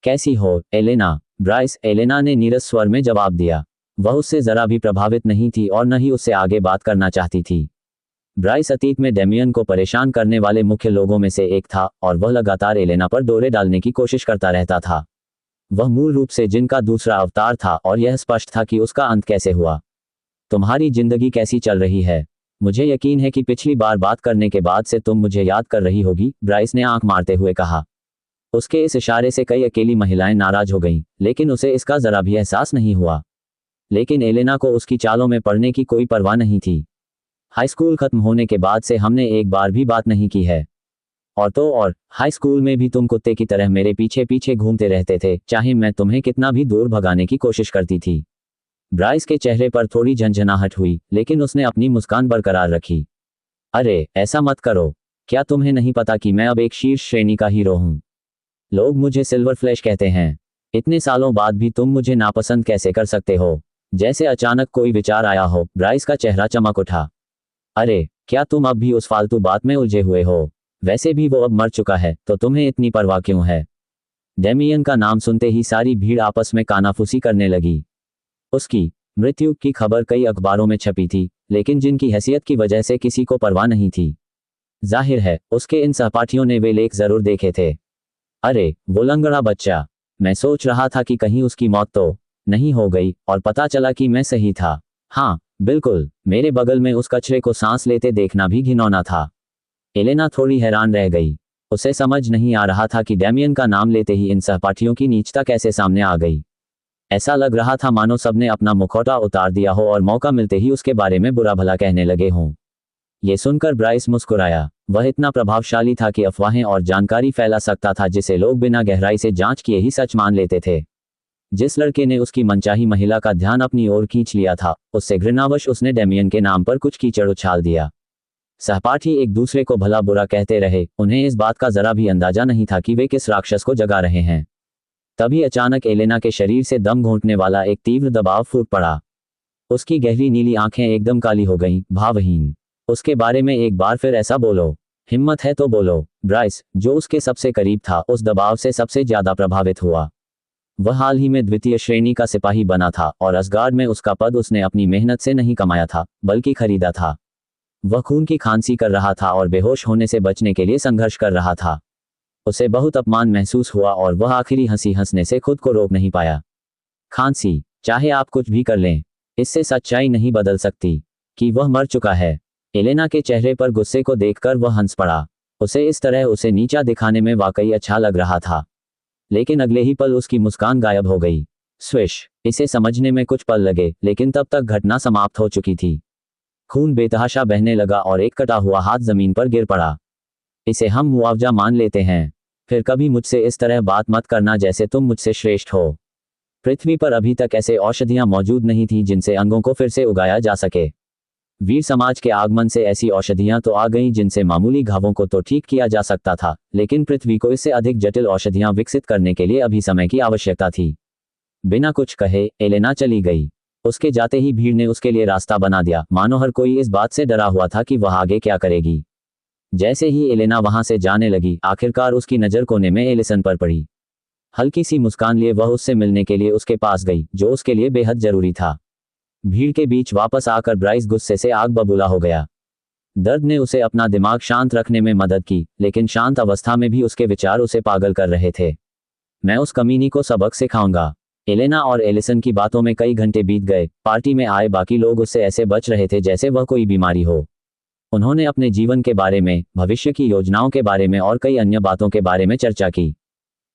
कैसी हो, एलेना? ब्राइस, एलेना ने नीरस स्वर में जवाब दिया। वह उससे जरा भी प्रभावित नहीं थी और न ही उससे आगे बात करना चाहती थी। ब्राइस अतीत में डेमियन को परेशान करने वाले मुख्य लोगों में से एक था और वह लगातार एलेना पर डोरे डालने की कोशिश करता रहता था। वह मूल रूप से जिन का दूसरा अवतार था और यह स्पष्ट था कि उसका अंत कैसे हुआ। तुम्हारी जिंदगी कैसी चल रही है? मुझे यकीन है कि पिछली बार बात करने के बाद से तुम मुझे याद कर रही होगी, ब्राइस ने आंख मारते हुए कहा। उसके इस इशारे से कई अकेली महिलाएं नाराज हो गईं, लेकिन उसे इसका जरा भी एहसास नहीं हुआ। लेकिन एलेना को उसकी चालों में पड़ने की कोई परवाह नहीं थी। हाई स्कूल खत्म होने के बाद से हमने एक बार भी बात नहीं की है। और हाई स्कूल में भी तुम कुत्ते की तरह मेरे पीछे पीछे घूमते रहते थे, चाहे मैं तुम्हें कितना भी दूर भगाने की कोशिश करती थी। ब्राइस के चेहरे पर थोड़ी झंझनाहट हुई, लेकिन उसने अपनी मुस्कान बरकरार रखी। अरे, ऐसा मत करो। क्या तुम्हें नहीं पता कि मैं अब एक शीर्ष श्रेणी का हीरो हूँ? लोग मुझे सिल्वर फ्लैश कहते हैं। इतने सालों बाद भी तुम मुझे नापसंद कैसे कर सकते हो? जैसे अचानक कोई विचार आया हो। ब्राइस का चेहरा चमक उठा। अरे, क्या तुम अब भी उस फालतू बात में उलझे हुए हो? वैसे भी वो अब मर चुका है, तो तुम्हें इतनी परवाह क्यों है? डेमियन का नाम सुनते ही सारी भीड़ आपस में कानाफूसी करने लगी। उसकी मृत्यु की खबर कई अखबारों में छपी थी, लेकिन जिनकी हैसियत की वजह से किसी को परवाह नहीं थी। जाहिर है उसके इन सहपाठियों ने वे लेख जरूर देखे थे। अरे वो लंगड़ा बच्चा, मैं सोच रहा था कि कहीं उसकी मौत तो नहीं हो गई, और पता चला कि मैं सही था। हाँ बिल्कुल, मेरे बगल में उस कचरे को सांस लेते देखना भी घिनौना था। एलेना थोड़ी हैरान रह गई। उसे समझ नहीं आ रहा था कि डैमियन का नाम लेते ही इन सहपाठियों की नीचता कैसे सामने आ गई। ऐसा लग रहा था मानो सबने अपना मुखौटा उतार दिया हो और मौका मिलते ही उसके बारे में बुरा भला कहने लगे हों। ये सुनकर ब्राइस मुस्कुराया। वह इतना प्रभावशाली था कि अफवाहें और जानकारी फैला सकता था जिसे लोग बिना गहराई से जांच किए ही सच मान लेते थे। जिस लड़के ने उसकी मनचाही महिला का ध्यान अपनी ओर खींच लिया था, उससे घृणावश उसने डैमियन के नाम पर कुछ कीचड़ उछाल दिया। सहपाठी एक दूसरे को भला बुरा कहते रहे, उन्हें इस बात का जरा भी अंदाजा नहीं था कि वे किस राक्षस को जगा रहे हैं। तभी अचानक एलेना के शरीर से दम घोंटने वाला एक तीव्र दबाव फूट पड़ा। उसकी गहरी नीली आंखें एकदम काली हो गईं, भावहीन। उसके बारे में एक बार फिर ऐसा बोलो, हिम्मत है तो बोलो। ब्राइस, जो उसके सबसे करीब था, उस दबाव से सबसे ज्यादा प्रभावित हुआ। वह हाल ही में द्वितीय श्रेणी का सिपाही बना था और असगार्ड में उसका पद उसने अपनी मेहनत से नहीं कमाया था, बल्कि खरीदा था। वह खून की खांसी कर रहा था और बेहोश होने से बचने के लिए संघर्ष कर रहा था। उसे बहुत अपमान महसूस हुआ और वह आखिरी हंसी हंसने से खुद को रोक नहीं पाया। खांसी, चाहे आप कुछ भी कर लें, इससे सच्चाई नहीं बदल सकती कि वह मर चुका है। एलेना के चेहरे पर गुस्से को देखकर वह हंस पड़ा। उसे इस तरह उसे नीचा दिखाने में वाकई अच्छा लग रहा था। लेकिन अगले ही पल उसकी मुस्कान गायब हो गई। स्विश, इसे समझने में कुछ पल लगे, लेकिन तब तक घटना समाप्त हो चुकी थी। खून बेतहाशा बहने लगा और एक कटा हुआ हाथ जमीन पर गिर पड़ा। इसे हम मुआवजा मान लेते हैं। फिर कभी मुझसे इस तरह बात मत करना जैसे तुम मुझसे श्रेष्ठ हो। पृथ्वी पर अभी तक ऐसे औषधियां मौजूद नहीं थी जिनसे अंगों को फिर से उगाया जा सके। वीर समाज के आगमन से ऐसी औषधियां तो आ गईं जिनसे मामूली घावों को तो ठीक किया जा सकता था, लेकिन पृथ्वी को इससे अधिक जटिल औषधियां विकसित करने के लिए अभी समय की आवश्यकता थी। बिना कुछ कहे एलेना चली गई। उसके जाते ही भीड़ ने उसके लिए रास्ता बना दिया, मानो हर कोई इस बात से डरा हुआ था कि वह आगे क्या करेगी। जैसे ही एलेना वहां से जाने लगी, आखिरकार उसकी नजर कोने में एलिसन पर पड़ी। हल्की सी मुस्कान लिए वह उससे मिलने के लिए उसके पास गई, जो उसके लिए बेहद जरूरी था। भीड़ के बीच वापस आकर ब्राइस गुस्से से आग बबूला हो गया। दर्द ने उसे अपना दिमाग शांत रखने में मदद की, लेकिन शांत अवस्था में भी उसके विचार उसे पागल कर रहे थे। मैं उस कमीनी को सबक सिखाऊंगा। एलेना और एलिसन की बातों में कई घंटे बीत गए। पार्टी में आए बाकी लोग उससे ऐसे बच रहे थे जैसे वह कोई बीमारी हो। उन्होंने अपने जीवन के बारे में, भविष्य की योजनाओं के बारे में और कई अन्य बातों के बारे में चर्चा की।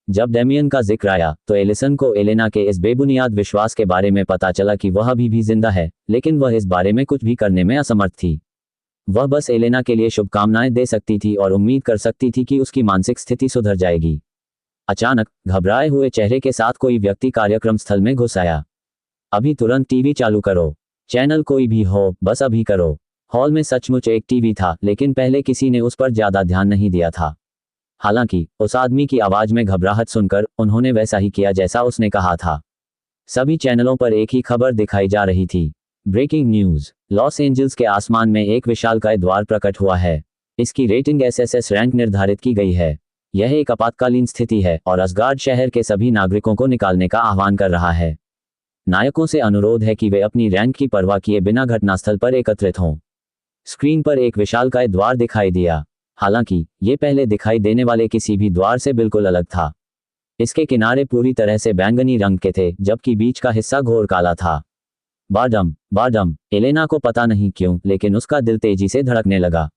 जब डैमियन का जिक्र आया तो एलिसन को एलेना के इस बेबुनियाद विश्वास के बारे में पता चला कि वह अभी भी जिंदा है, लेकिन वह इस बारे में कुछ भी करने में असमर्थ थी। वह बस एलेना के लिए शुभकामनाएं दे सकती थी और उम्मीद कर सकती थी कि उसकी मानसिक स्थिति सुधर जाएगी। अचानक घबराए हुए चेहरे के साथ कोई व्यक्ति कार्यक्रम स्थल में घुस आया। अभी तुरंत टीवी चालू करो। चैनल कोई भी हो, बस अभी करो। हॉल में सचमुच एक टीवी था, लेकिन पहले किसी ने उस पर ज्यादा ध्यान नहीं दिया था। हालांकि उस आदमी की आवाज में घबराहट सुनकर उन्होंने वैसा ही किया जैसा उसने कहा था। सभी चैनलों पर एक ही खबर दिखाई जा रही थी। ब्रेकिंग न्यूज, लॉस एंजल्स के आसमान में एक विशालकाय द्वार प्रकट हुआ है। इसकी रेटिंग एसएसएस रैंक निर्धारित की गई है। यह एक आपातकालीन स्थिति है और असगार्ड शहर के सभी नागरिकों को निकालने का आह्वान कर रहा है। नायकों से अनुरोध है कि वे अपनी रैंक की परवाह किए बिना घटनास्थल पर एकत्रित हों। स्क्रीन पर एक विशालकाय द्वार दिखाई दिया। हालांकि ये पहले दिखाई देने वाले किसी भी द्वार से बिल्कुल अलग था। इसके किनारे पूरी तरह से बैंगनी रंग के थे, जबकि बीच का हिस्सा घोर काला था। बाडम बाडम, एलेना को पता नहीं क्यों, लेकिन उसका दिल तेजी से धड़कने लगा।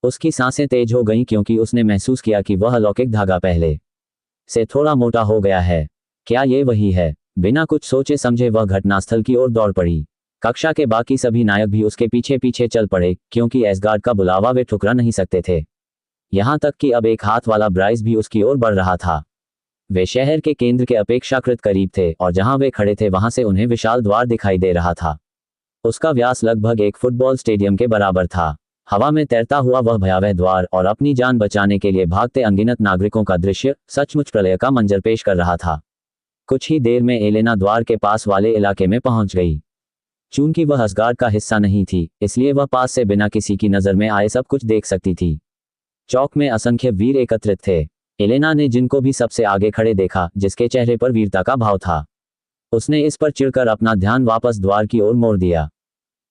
उसकी सांसें तेज हो गईं क्योंकि उसने महसूस किया कि वह अलौकिक धागा पहले से थोड़ा मोटा हो गया है। क्या ये वही है? बिना कुछ सोचे समझे वह घटनास्थल की ओर दौड़ पड़ी। कक्षा के बाकी सभी नायक भी उसके पीछे पीछे चल पड़े, क्योंकि एसगार्ड का बुलावा वे ठुकरा नहीं सकते थे। यहां तक कि अब एक हाथ वाला ब्राइस भी उसकी ओर बढ़ रहा था। वे शहर के केंद्र के अपेक्षाकृत करीब थे और जहां वे खड़े थे वहां से उन्हें विशाल द्वार दिखाई दे रहा था। उसका व्यास लगभग एक फुटबॉल स्टेडियम के बराबर था। हवा में तैरता हुआ वह भयावह द्वार और अपनी जान बचाने के लिए भागते अनगिनत नागरिकों का दृश्य सचमुच प्रलय का मंजर पेश कर रहा था। कुछ ही देर में एलेना द्वार के पास वाले इलाके में पहुंच गई। चूंकि वह असगार्ड का हिस्सा नहीं थी, इसलिए वह पास से बिना किसी की नजर में आए सब कुछ देख सकती थी। चौक में असंख्य वीर एकत्रित थे। एलेना ने जिनको भी सबसे आगे खड़े देखा, जिसके चेहरे पर वीरता का भाव था, उसने इस पर चिढ़कर अपना ध्यान वापस द्वार की ओर मोड़ दिया।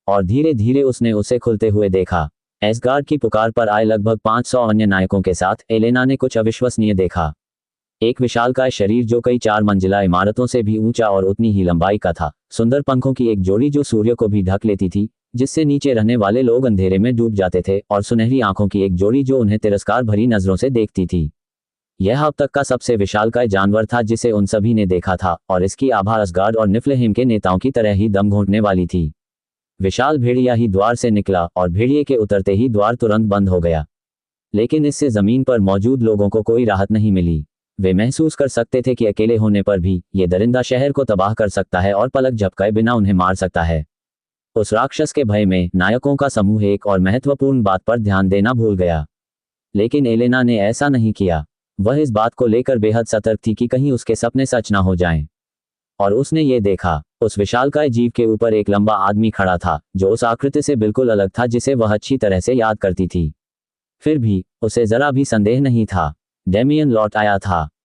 और धीरे धीरे उसने उसे खुलते हुए देखा। एसगार्ड की पुकार पर आए लगभग 500 अन्य नायकों के साथ एलेना ने कुछ अविश्वसनीय देखा। एक विशालकाय शरीर जो कई 4 मंजिला इमारतों से भी ऊंचा और उतनी ही लंबाई का था, सुंदर पंखों की एक जोड़ी जो सूर्य को भी ढक लेती थी, जिससे नीचे रहने वाले लोग अंधेरे में डूब जाते थे, और सुनहरी आंखों की एक जोड़ी जो उन्हें तिरस्कार भरी नजरों से देखती थी। यह अब तक का सबसे विशालकाय जानवर था जिसे उन सभी ने देखा था, और इसकी आभा असगार्ड और निफ्लहेम के नेताओं की तरह ही दम घोंटने वाली थी। विशाल भेड़िया ही द्वार से निकला और भेड़िए के उतरते ही द्वार तुरंत बंद हो गया। लेकिन इससे जमीन पर मौजूद लोगों को कोई राहत नहीं मिली। वे महसूस कर सकते थे कि अकेले होने पर भी ये दरिंदा शहर को तबाह कर सकता है और पलक झपकाए बिना उन्हें मार सकता है। उस राक्षस के भय में नायकों का समूह एक और महत्वपूर्ण बात पर ध्यान देना भूल गया। लेकिन एलेना ने ऐसा नहीं किया। वह इस बात को लेकर बेहद सतर्क थी कि कहीं उसके सपने सच ना हो जाएं। और उसने ये देखा, उस विशालकाय जीव के ऊपर एक लंबा आदमी खड़ा था जो उस आकृति से बिल्कुल अलग था जिसे वह अच्छी तरह से याद करती थी। फिर भी उसे जरा भी संदेह नहीं था, डेमियन लौट आया था।